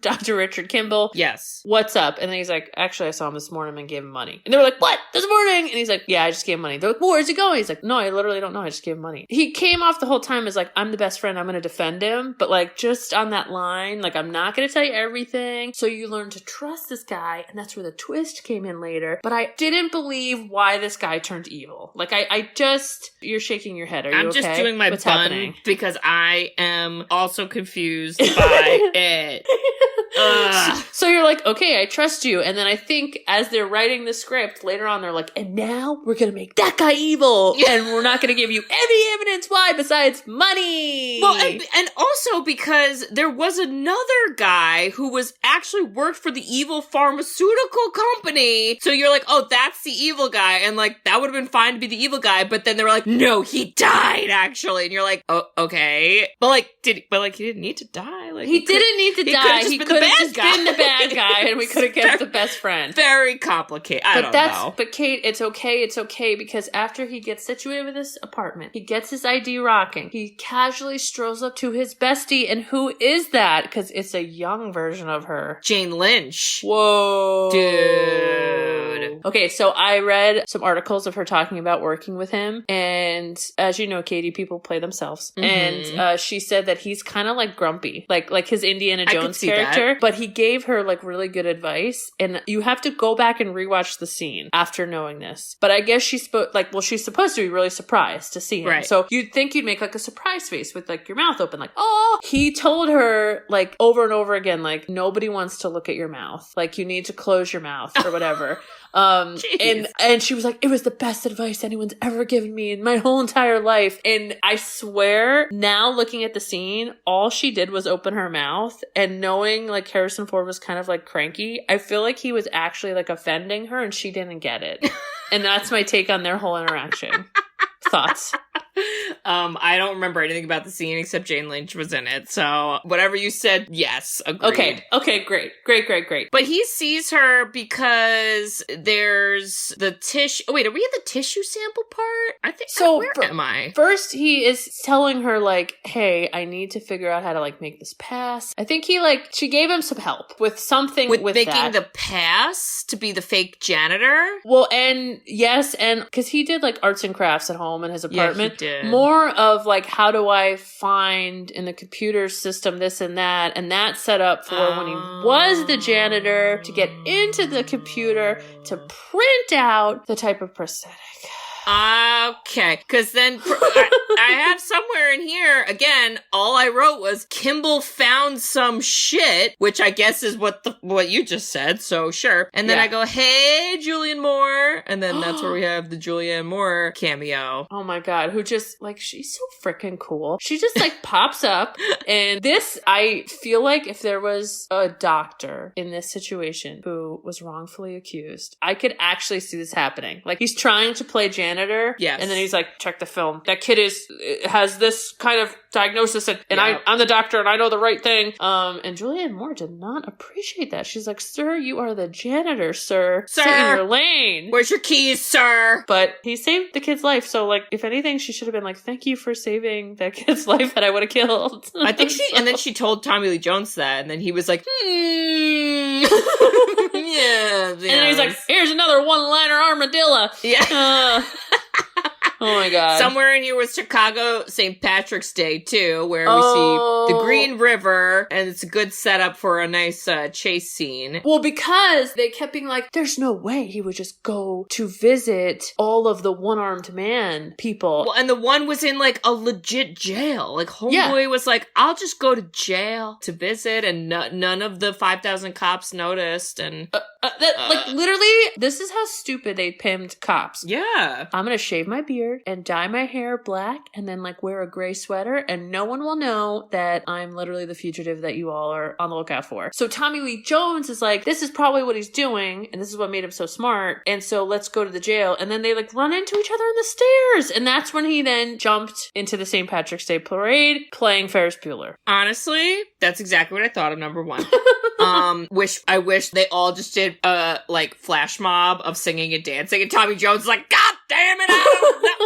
Dr. Richard Kimble. Yes. What's up? And then he's like, actually, I saw him this morning and gave him money. And they were like, what? This morning? And he's like, yeah, I just gave him money. They're like, well, where's he going? He's like, no, I literally don't know. I just gave him money. He came off the whole time as like, I'm the best friend. I'm going to defend him. But like, just on that line, like, I'm not going to tell you everything. So you learn to trust this guy. And that's where the twist came in later. But I didn't believe why this guy turned evil. Like, I just, you're shaking your head. Are you okay? I'm just doing my What's bun happening? because I am also confused by it. So you're like, okay, I trust you. And then I think as they're writing the script later on, they're like, and now we're going to make that guy evil. And we're not going to give you any evidence why besides money. Well, and also because there was another guy who was actually worked for the evil pharmaceutical company. So you're like, oh, that's the evil guy. And like, that would have been fine to be the evil guy. But then they were like, no, he died actually. And you're like, oh, okay. But he didn't need to die. Like he didn't need to die. He could have just been the bad guy and we could have kept the best friend. Very complicated. I don't know. But Kate, it's okay because after he gets situated with his apartment, he gets his ID rocking. He casually strolls up to his bestie, and who is that? Because it's a young version of her. Jane Lynch. Whoa. Dude. Okay, so I read some articles of her talking about working with him, and as you know, Katie, people play themselves. Mm-hmm. And she said that he's kind of like grumpy, like his Indiana Jones character, but he gave her like really good advice, and you have to go back and rewatch the scene after knowing this. But I guess she's supposed to be really surprised to see him. Right. So you'd think you'd make like a surprise face with like your mouth open, like, oh, he told her like over and over again, like, nobody wants to look at your mouth. Like, you need to close your mouth or whatever. And she was like, it was the best advice anyone's ever given me in my whole entire life. And I swear, now looking at the scene, all she did was open her mouth, and knowing like Harrison Ford was kind of like cranky, I feel like he was actually like offending her and she didn't get it. And that's my take on their whole interaction. Thoughts? I don't remember anything about the scene except Jane Lynch was in it. So whatever you said, yes, agreed. Okay, great. But he sees her because there's the tissue. Oh, wait, are we at the tissue sample part? I think so. Where am I? First, he is telling her like, hey, I need to figure out how to like make this pass. I think she gave him some help with something with making that. The pass to be the fake janitor. Well, and yes, and because he did like arts and crafts at home in his apartment. Yeah, he did. More of like, how do I find in the computer system this and that set up for when he was the janitor to get into the computer to print out the type of prosthetic. Okay, because then I have somewhere in here, again, all I wrote was Kimble found some shit, which I guess is what you just said, so sure. And then I go, hey, Julianne Moore, and then that's where we have the Julianne Moore cameo. Oh my god, who just, like, she's so freaking cool. She just, like, pops up, and this, I feel like if there was a doctor in this situation who was wrongfully accused, I could actually see this happening. Like, he's trying to play janitor. Yes. And then he's like, check the film. That kid has this kind of diagnosis and I'm the doctor and I know the right thing. And Julianne Moore did not appreciate that. She's like, sir, you are the janitor, sir. Sit in your lane. Where's your keys, sir? But he saved the kid's life. So like, if anything, she should have been like, thank you for saving that kid's life that I would have killed. I think and then she told Tommy Lee Jones that, and then he was like, yeah. And then he's like, here's another one-liner armadillo. Yeah. Oh my god. Somewhere in here was Chicago St. Patrick's Day too, where we see the Green River, and it's a good setup for a nice chase scene. Well, because they kept being like, there's no way he would just go to visit all of the one-armed man people. Well, and the one was in like a legit jail. Like homeboy was like, I'll just go to jail to visit, and none of the 5,000 cops noticed. And like literally, this is how stupid they pimped cops. Yeah. I'm gonna shave my beard and dye my hair black and then like wear a gray sweater and no one will know that I'm literally the fugitive that you all are on the lookout for. So Tommy Lee Jones is like, this is probably what he's doing and this is what made him so smart, and so let's go to the jail. And then they like run into each other in the stairs, and that's when he then jumped into the St. Patrick's Day parade playing Ferris Bueller. Honestly, that's exactly what I thought of number one. I wish they all just did like flash mob of singing and dancing, and Tommy Jones is like, God damn it,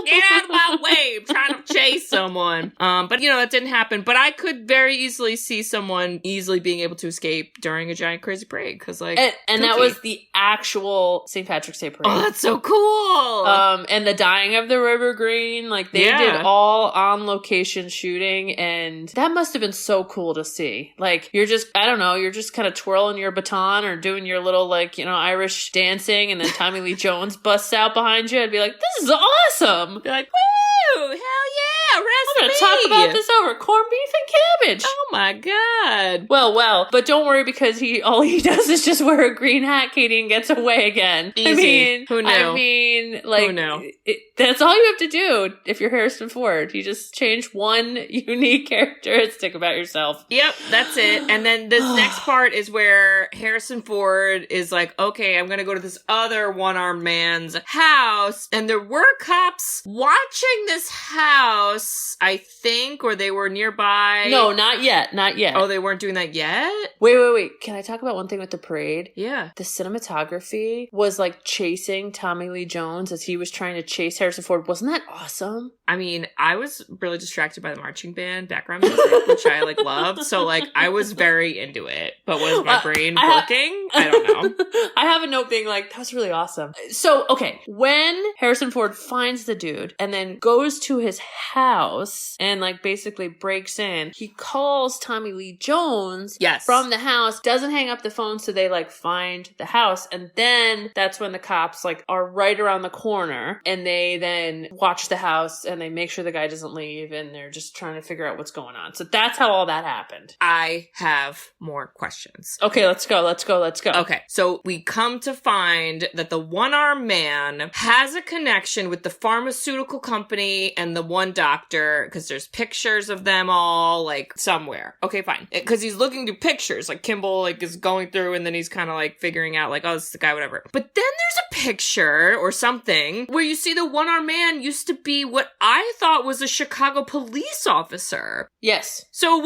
get out of my way, I'm trying to chase someone. But you know, that didn't happen. But I could very easily see someone easily being able to escape during a giant crazy parade, because like, and that was the actual St. Patrick's Day parade. Oh, that's so cool. And the dyeing of the river green, like they did all on location shooting, and that must have been so cool to see. Like you're just, I don't know, you're just kind of twirling your baton or doing your little like, you know, Irish dancing, and then Tommy Lee Jones busts out behind you and be like, this is awesome. Be like, woo, hell yeah, rest We're gonna talk about this over corned beef and cabbage. Oh my God. Well, but don't worry because all he does is just wear a green hat, Katie, and gets away again. Easy. Who knew? Like, who knew? That's all you have to do if you're Harrison Ford. You just change one unique characteristic about yourself. Yep, that's it. And then this next part is where Harrison Ford is like, okay, I'm gonna go to this other one-armed man's house. And there were cops watching this house, I think, or they were nearby. No, not yet. Not yet. Oh, they weren't doing that yet? Wait. Can I talk about one thing with the parade? Yeah. The cinematography was like chasing Tommy Lee Jones as he was trying to chase Harrison Ford. Wasn't that awesome? I mean, I was really distracted by the marching band background music, which I loved. So I was very into it. But was my brain working? I don't know. I have a note being like, that was really awesome. So, okay, when Harrison Ford finds the dude and then goes to his house and basically breaks in, he calls Tommy Lee Jones from the house, doesn't hang up the phone, so they find the house, and then that's when the cops are right around the corner, and they then watch the house and they make sure the guy doesn't leave, and they're just trying to figure out what's going on. So that's how all that happened. I have more questions. Okay, let's go. Okay, so we come to find that the one-armed man has a connection with the pharmaceutical company and the one doctor, because there's pictures of them all, somewhere. Okay, fine. Because he's looking through pictures, Kimble, is going through, and then he's kind of, figuring out, oh, this is the guy, whatever. But then there's a picture, or something, where you see the one-armed man used to be what I thought was a Chicago police officer. Yes. So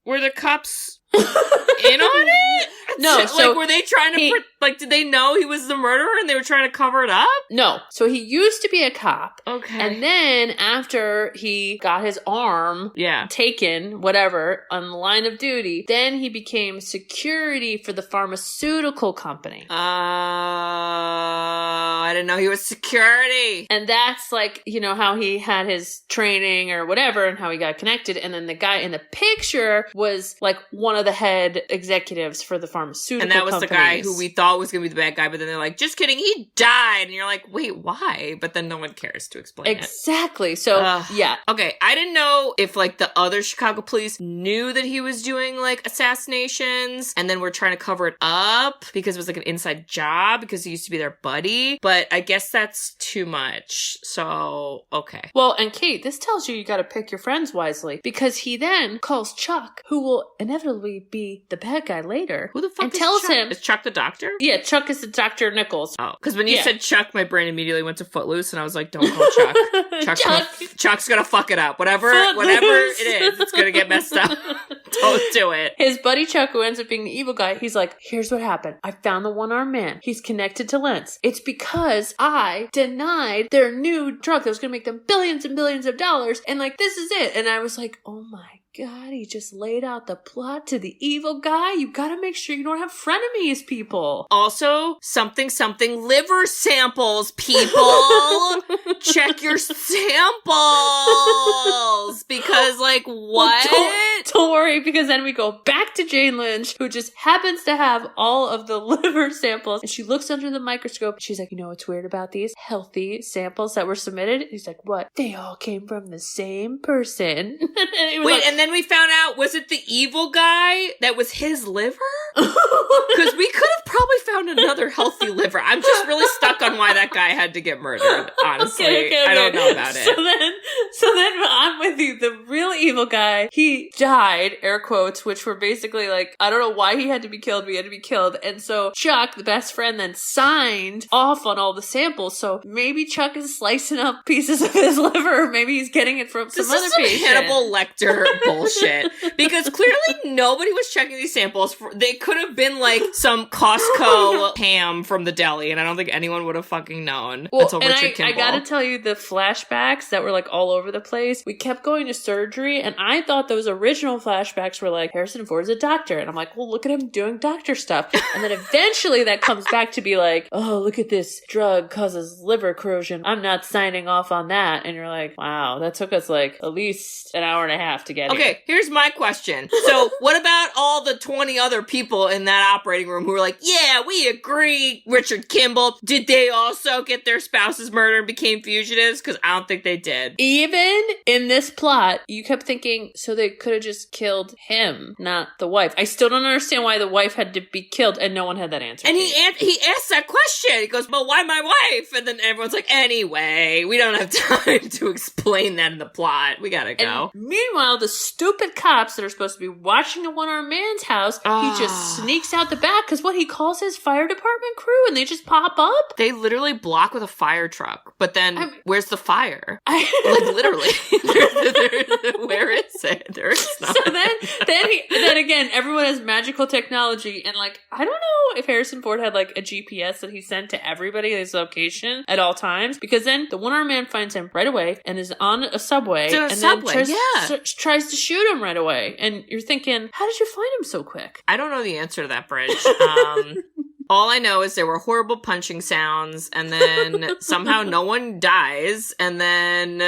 were the cops in on it? No, so were they trying to did they know he was the murderer and they were trying to cover it up? No. So he used to be a cop. Okay. And then after he got his arm taken, whatever, on the line of duty, then he became security for the pharmaceutical company. I didn't know he was security. And that's how he had his training or whatever and how he got connected. And then the guy in the picture was one of the head executives for the pharmaceutical companies. And that was the guy who we thought was going to be the bad guy, but then they're like, just kidding, he died. And you're like, wait, why? But then no one cares to explain it. Exactly. So, yeah. Okay, I didn't know if the other Chicago police knew that he was doing assassinations and then were trying to cover it up because it was an inside job because he used to be their buddy. But I guess that's too much. So, okay. Well, and Kate, this tells you got to pick your friends wisely because he then calls Chuck, who will inevitably be the bad guy later. Who the fuck and is tells Chuck? him, Is Chuck the doctor? Yeah, Chuck is the Dr. Nichols. Oh, because when you said Chuck, my brain immediately went to Footloose, and I was like, don't call Chuck. Chuck's gonna fuck it up. Whatever it is, it's gonna get messed up. Don't do it. His buddy Chuck, who ends up being the evil guy, he's like, here's what happened. I found the one-armed man. He's connected to Lentz. It's because I denied their new drug that was gonna make them billions and billions of dollars, and this is it. And I was like, oh my God, he just laid out the plot to the evil guy. You gotta make sure you don't have frenemies, people. Also, something liver samples, people. Check your samples. Because, what? Well, don't worry, because then we go back to Jane Lynch, who just happens to have all of the liver samples. And she looks under the microscope. She's like, you know what's weird about these healthy samples that were submitted? And he's like, what? They all came from the same person. And then we found out, was it the evil guy that was his liver? Because we could have probably found another healthy liver. I'm just really stuck on why that guy had to get murdered, honestly. Okay. I don't know about it. So then I'm with you. The real evil guy, he died, air quotes, which were basically I don't know why he had to be killed, but he had to be killed. And so Chuck, the best friend, then signed off on all the samples. So maybe Chuck is slicing up pieces of his liver, or maybe he's getting it from some other patient. This is some Hannibal Lecter bullshit. Because clearly nobody was checking these samples. They could have been some Costco ham from the deli, and I don't think anyone would have fucking known until Richard Kimble. I gotta tell you, the flashbacks that were all over the place, we kept going to surgery, and I thought those original flashbacks were Harrison Ford's a doctor, and I'm like, well, look at him doing doctor stuff. And then eventually that comes back to be oh, look at this drug causes liver corrosion. I'm not signing off on that. And you're like, wow, that took us at least an hour and a half to get here. Okay, here's my question. So what about all the 20 other people in that operating room who were like, yeah, we agree, Richard Kimble? Did they also get their spouses murdered and became fugitives? Because I don't think they did. Even even in this plot, you kept thinking, so they could have just killed him, not the wife. I still don't understand why the wife had to be killed, and no one had that answer. And he asked that question. He goes, well, why my wife? And then everyone's like, anyway, we don't have time to explain that in the plot. We gotta go. And meanwhile, the stupid cops that are supposed to be watching a one-armed man's house, he just sneaks out the back because he calls his fire department crew and they just pop up. They literally block with a fire truck. But then, where's the fire? Like, literally. Where is it? There is not. So then again, everyone has magical technology, and like, I don't know if Harrison Ford had like a GPS that he sent to everybody at his location at all times, because then the one-armed man finds him right away and is on a subway, tries to shoot him right away. And you're thinking, how did you find him so quick? I don't know the answer to that, Bridge. All I know is there were horrible punching sounds, and then somehow no one dies, and then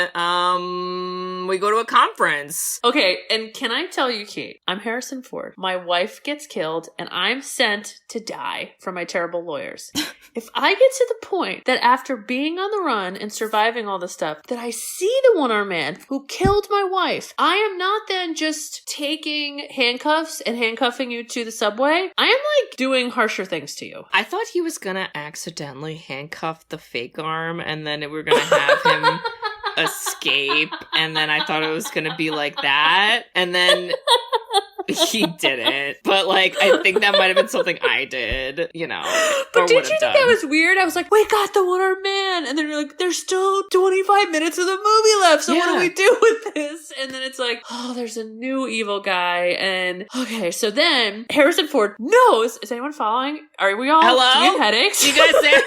we go to a conference. Okay, and can I tell you, Kate, I'm Harrison Ford. My wife gets killed, and I'm sent to die from my terrible lawyers. If I get to the point that after being on the run and surviving all this stuff, that I see the one-armed man who killed my wife, I am not then just taking handcuffs and handcuffing you to the subway. I am like doing harsher things to you. I thought he was gonna accidentally handcuff the fake arm, and then we were gonna have him escape, and then I thought it was gonna be like that, and then he didn't. But like, I think that might have been something I did, you know. But did you think that was weird? I was like, we got the one-armed man, and then you're like, there's still 25 minutes of the movie left, so what do we do with this? And then it's like, oh, there's a new evil guy, and okay, so then Harrison Ford knows. Is anyone following? Are we all? Hello? Do you have headaches? You guys there?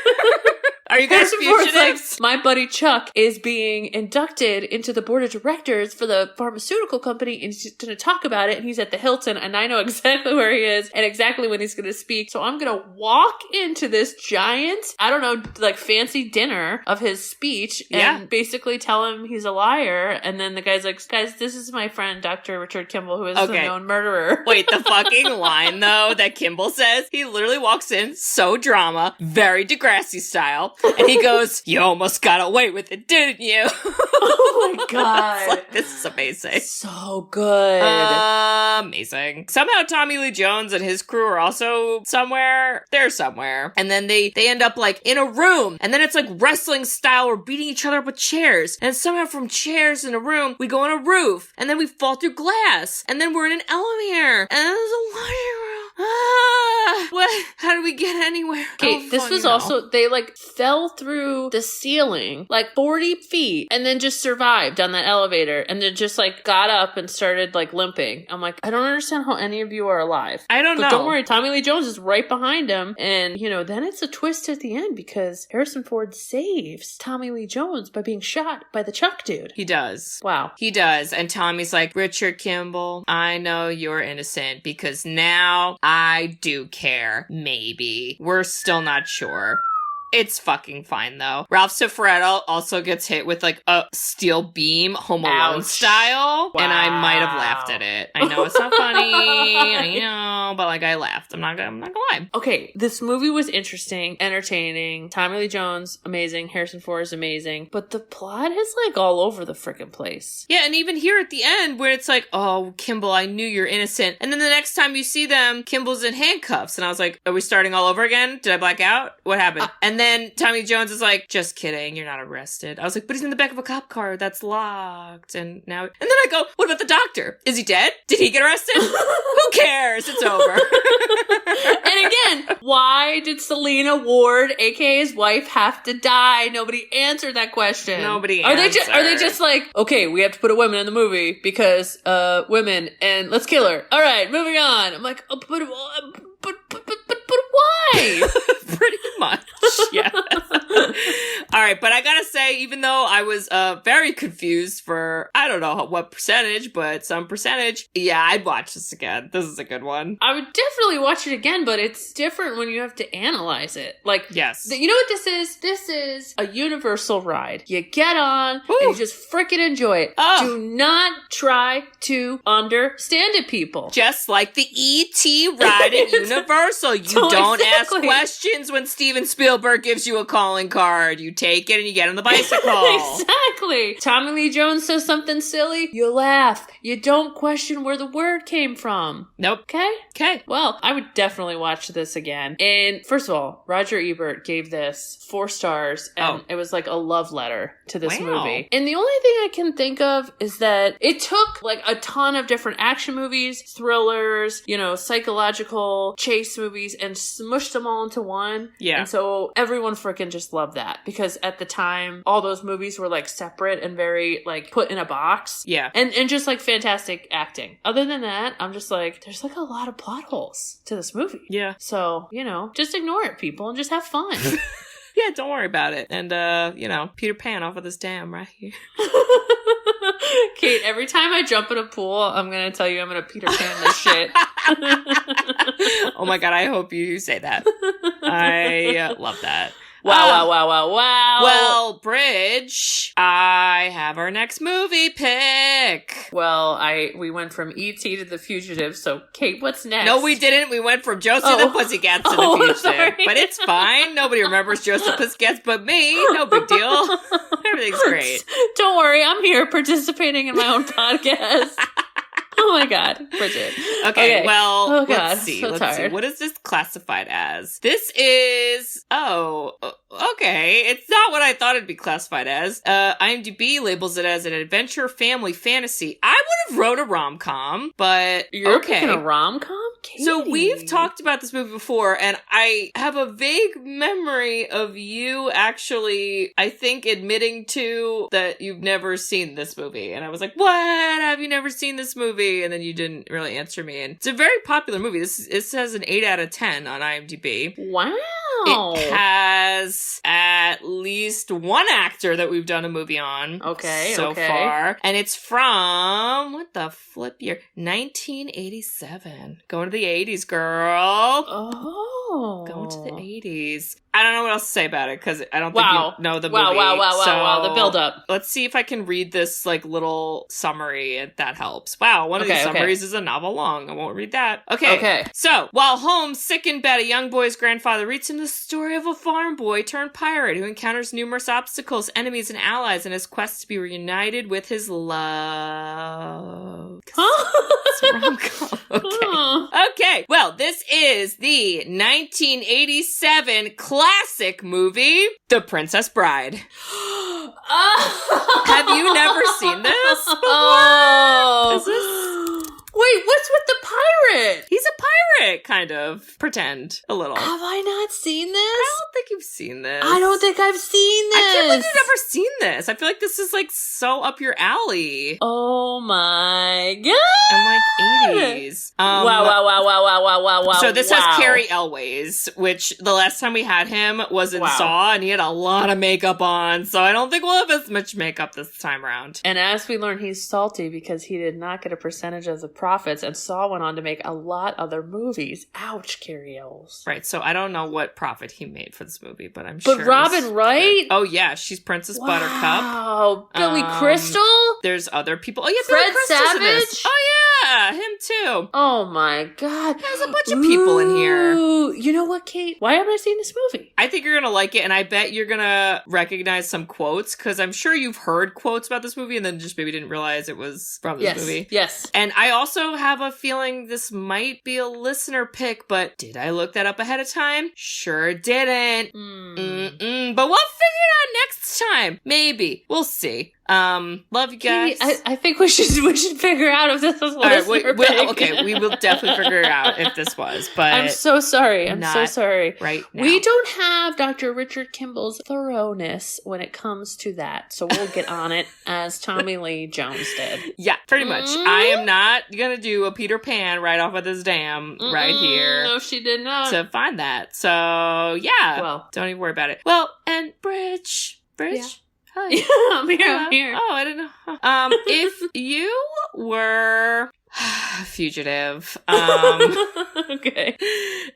Are you guys fugitives? Like, my buddy Chuck is being inducted into the board of directors for the pharmaceutical company, and he's going to talk about it, and he's at the Hilton, and I know exactly where he is and exactly when he's going to speak. So I'm going to walk into this giant, I don't know, like fancy dinner of his speech and basically tell him he's a liar. And then the guy's like, guys, this is my friend, Dr. Richard Kimble, who is the known murderer. Wait, the fucking line, though, that Kimble says, he literally walks in, so drama, very Degrassi style. And he goes, you almost got away with it, didn't you? Oh my God. Like, this is amazing. So good. Amazing. Somehow Tommy Lee Jones and his crew are also somewhere. They're somewhere. And then they end up like in a room. And then it's like wrestling style. We're beating each other up with chairs. And somehow from chairs in a room, we go on a roof. And then we fall through glass. And then we're in an elevator. And then there's a laundry room. What? How did we get anywhere? Okay, this was also, they like fell through the ceiling like 40 feet and then just survived on that elevator and then just like got up and started like limping. I'm like, I don't understand how any of you are alive. I don't know. But don't worry, Tommy Lee Jones is right behind him. And, you know, then it's a twist at the end because Harrison Ford saves Tommy Lee Jones by being shot by the Chuck dude. He does. Wow. He does. And Tommy's like, Richard Kimble, I know you're innocent because now I do care. Maybe. We're still not sure. It's fucking fine, though. Ralph Cifaretto also gets hit with, like, a steel beam, Home Alone style, and I might have laughed at it. I know it's not funny, I know, but, like, I laughed. I'm not gonna lie. Okay, this movie was interesting, entertaining. Tommy Lee Jones, amazing. Harrison Ford is amazing. But the plot is, like, all over the frickin' place. Yeah, and even here at the end, where it's like, oh, Kimble, I knew you're innocent. And then the next time you see them, Kimble's in handcuffs. And I was like, are we starting all over again? Did I black out? What happened? And then Tommy Jones is like, just kidding, you're not arrested. I was like, but he's in the back of a cop car that's locked. And then I go, what about the doctor? Is he dead? Did he get arrested? Who cares? It's over. And again, why did Selena Ward, aka his wife, have to die? Nobody answered that question. Nobody Are answered. they just like, okay, we have to put a woman in the movie because women, and let's kill her. All right, moving on. I'm like, oh, but why? Pretty much, yeah. All right, but I gotta say, even though I was very confused for, I don't know what percentage, but some percentage, yeah, I'd watch this again. This is a good one. I would definitely watch it again, but it's different when you have to analyze it. Like, yes. You know what this is? This is a universal ride. You get on, and you just freaking enjoy it. Oh. Do not try to understand it, people. Just like the E.T. ride at Universal. You don't ask questions when Steven Spielberg gives you a calling card. You take take it and you get on the bicycle. Exactly. Tommy Lee Jones says something silly, you laugh. You don't question where the word came from. Nope. Okay. Well, I would definitely watch this again. And first of all, Roger Ebert gave this 4 stars, and it was like a love letter to this movie. And the only thing I can think of is that it took like a ton of different action movies, thrillers, psychological chase movies, and smushed them all into one. Yeah. And so everyone freaking just loved that, because at the time, all those movies were like separate and very like put in a box. Yeah. And just like fantastic acting. Other than that, I'm just like, there's like a lot of plot holes to this movie. Yeah. So, just ignore it, people, and just have fun. Yeah, don't worry about it. And, Peter Pan off of this dam right here. Kate, every time I jump in a pool, I'm going to tell you I'm going to Peter Pan this shit. Oh my God, I hope you say that. I love that. Wow. Well, Bridge, I have our next movie pick. Well, we went from E.T. to The Fugitive, so Kate, what's next? No, we didn't. We went from Josie the Pussycats to The Fugitive. Sorry. But it's fine. Nobody remembers Josie the Pussycats but me. No big deal. Everything's great. Don't worry, I'm here participating in my own podcast. Oh my God, Bridget. Okay, well, God, let's see. so Let's see. What is this classified as? This is, okay. It's not what I thought it'd be classified as. IMDb labels it as an adventure family fantasy. I would have wrote a rom-com, but You're picking a rom-com? Katie. So we've talked about this movie before, and I have a vague memory of you actually, I think, admitting to that you've never seen this movie. And I was like, what? Have you never seen this movie? And then you didn't really answer me. And it's a very popular movie. It says an 8 out of 10 on IMDb. Wow. It has at least one actor that we've done a movie on so far. And it's from, what the flip year? 1987. Going to the 80s, girl. Oh. Going to the 80s. I don't know what else to say about it, because I don't think you know the movie. Wow, the build-up. Let's see if I can read this like little summary, if that helps. Wow, one of these summaries is a novel long. I won't read that. Okay. So, while home, sick in bed, a young boy's grandfather reads him the story of a farm boy turned pirate who encounters numerous obstacles, enemies, and allies in his quest to be reunited with his love. It's a rom-com. Okay. Well, this is the 1987 classic movie, The Princess Bride. Have you never seen this before? Is this... Wait, what's with the pirate? He's a pirate, kind of. Pretend. A little. Have I not seen this? I don't think you've seen this. I don't think I've seen this. I can't believe you've never seen this. I feel like this is like so up your alley. Oh my God. I'm like 80s. Wow. So this has Cary Elwes, which the last time we had him was in Saw, and he had a lot of makeup on, so I don't think we'll have as much makeup this time around. And as we learn, he's salty because he did not get a percentage of the profits, and Saw went on to make a lot other movies. Ouch, Cary Elwes. Right, so I don't know what profit he made for this movie, but I'm sure. But Robin Wright? Oh yeah, she's Princess Buttercup. Oh, Billy Crystal? There's other people. Oh yeah, Fred Billy Crystal's in this. Savage? Oh yeah, him too. Oh my God. There's a bunch of people in here. You know what, Kate? Why haven't I seen this movie? I think you're gonna like it, and I bet you're gonna recognize some quotes, because I'm sure you've heard quotes about this movie and then just maybe didn't realize it was from this movie. Yes. And I also have a feeling this might be a listener pick, but did I look that up ahead of time? Sure didn't. But we'll figure it out next time. Maybe. We'll see. Love you guys. Katie, I think we should figure out if this was a listener pick. Okay, we will definitely figure out if this was, but I'm so sorry. I'm so sorry. Right now. We don't have Dr. Richard Kimble's thoroughness when it comes to that, so we'll get on it as Tommy Lee Jones did. Yeah, pretty much. I am not gonna do a Peter Pan right off of this dam right here. No, she did not. To find that. So, yeah. Well. Don't even worry about it. Well, and Bridge. Yeah. Hi. I'm here. Oh, I didn't know. If you were Fugitive, okay,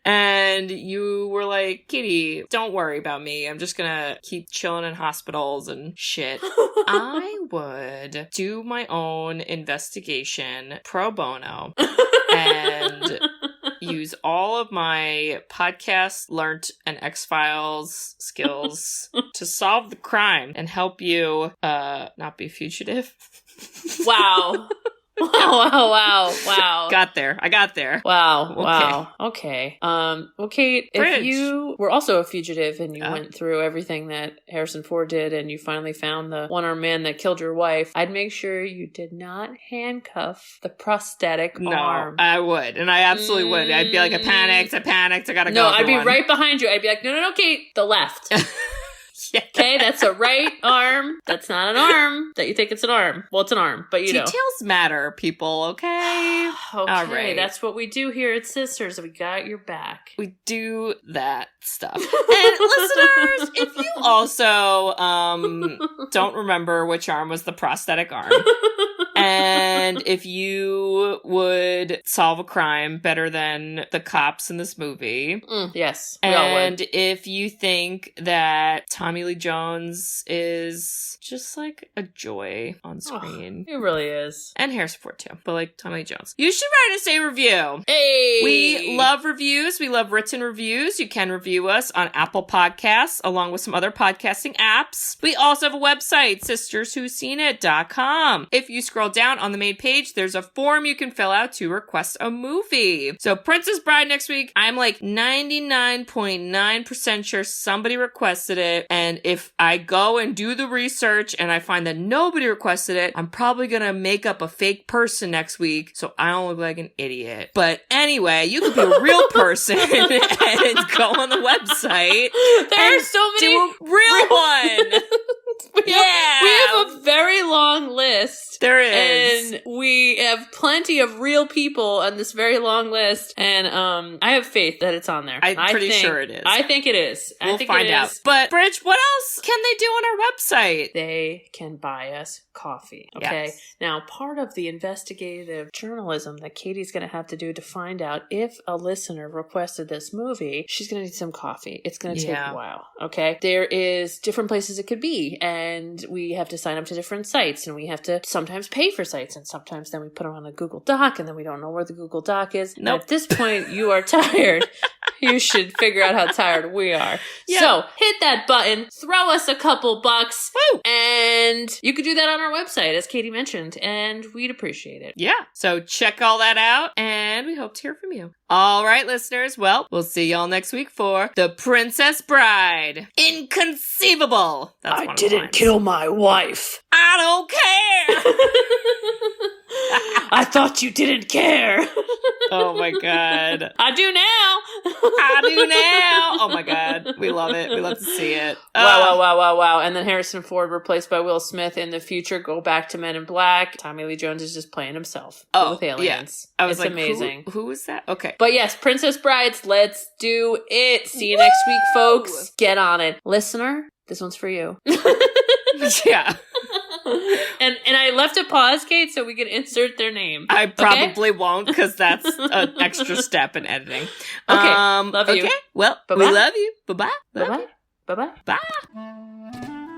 and you were like, Kitty, don't worry about me, I'm just gonna keep chilling in hospitals and shit, I would do my own investigation pro bono and use all of my podcast learnt and X-Files skills to solve the crime and help you not be a fugitive. Wow. Wow. I got there. Wow. Okay. Well, Kate, Bridge. if you were also a fugitive and you went through everything that Harrison Ford did and you finally found the one-armed man that killed your wife, I'd make sure you did not handcuff the prosthetic arm. I would. And I absolutely would. I'd be like, I panicked, I gotta go. No, I'd be right behind you. I'd be like, no, Kate, the left. Yeah. Okay, that's a right arm. That's not an arm that you think it's an arm. Well, it's an arm, but you know. Details matter, people, okay? Okay, all right. That's what we do here at Sisters. We got your back. We do that stuff. And listeners, if you also don't remember which arm was the prosthetic arm, and if you would solve a crime better than the cops in this movie, yes, we all would. and if you think that Tommy Lee Jones is just like a joy on screen. It really is. And Harrison Ford too, but like Tommy Lee Jones. You should write us a review. Hey! We love reviews. We love written reviews. You can review us on Apple Podcasts along with some other podcasting apps. We also have a website, sisterswhoseenit.com. If you scroll down on the main page, there's a form you can fill out to request a movie. So Princess Bride next week, I'm like 99.9% sure somebody requested it. And if I go and do the research and I find that nobody requested it, I'm probably going to make up a fake person next week so I don't look like an idiot. But anyway, you could be a real person and go on the website. There are so many. Do a real one. We have a very long list. There is. And we have plenty of real people on this very long list. And I have faith that it's on there. I'm pretty sure it is. I think it is. We'll find out. But, Bridge, what else can they do on our website? They can buy us coffee. Okay. Yes. Now, part of the investigative journalism that Katie's going to have to do to find out if a listener requested this movie, she's going to need some coffee. It's going to take a while. Okay. There is different places it could be. And we have to sign up to different sites, and we have to sometimes pay for sites, and sometimes then we put them on a Google Doc, and then we don't know where the Google Doc is. Nope. At this point, you are tired. You should figure out how tired we are. Yeah. So hit that button, throw us a couple bucks, and you could do that on our website, as Katie mentioned, and we'd appreciate it. Yeah. So check all that out, and we hope to hear from you. All right, listeners. Well, we'll see y'all next week for The Princess Bride. Inconceivable. That's one of the lines. Kill my wife. I don't care. I thought you didn't care. Oh my God. I do now. Oh my God. We love it. We love to see it. Wow. And then Harrison Ford replaced by Will Smith in the future. Go back to Men in Black. Tommy Lee Jones is just playing himself with aliens. Yeah. I was it's like, amazing. Who is that? Okay. But yes, Princess Brides, let's do it. See you next week, folks. Get on it. Listener, this one's for you. Yeah. And I left a pause, Kate, so we can insert their name. I probably won't, because that's an extra step in editing. Okay. Love you. Okay. Well, Bye-bye. we love you. Bye-bye. Bye-bye. Bye-bye. Bye.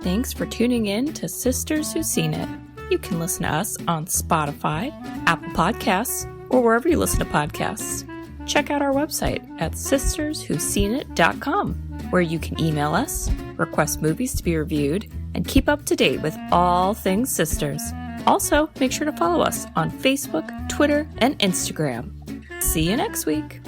Thanks for tuning in to Sisters Who've Seen It. You can listen to us on Spotify, Apple Podcasts, or wherever you listen to podcasts. Check out our website at sisterswhoseenit.com, where you can email us, request movies to be reviewed, and keep up to date with all things Sisters. Also, make sure to follow us on Facebook, Twitter, and Instagram. See you next week.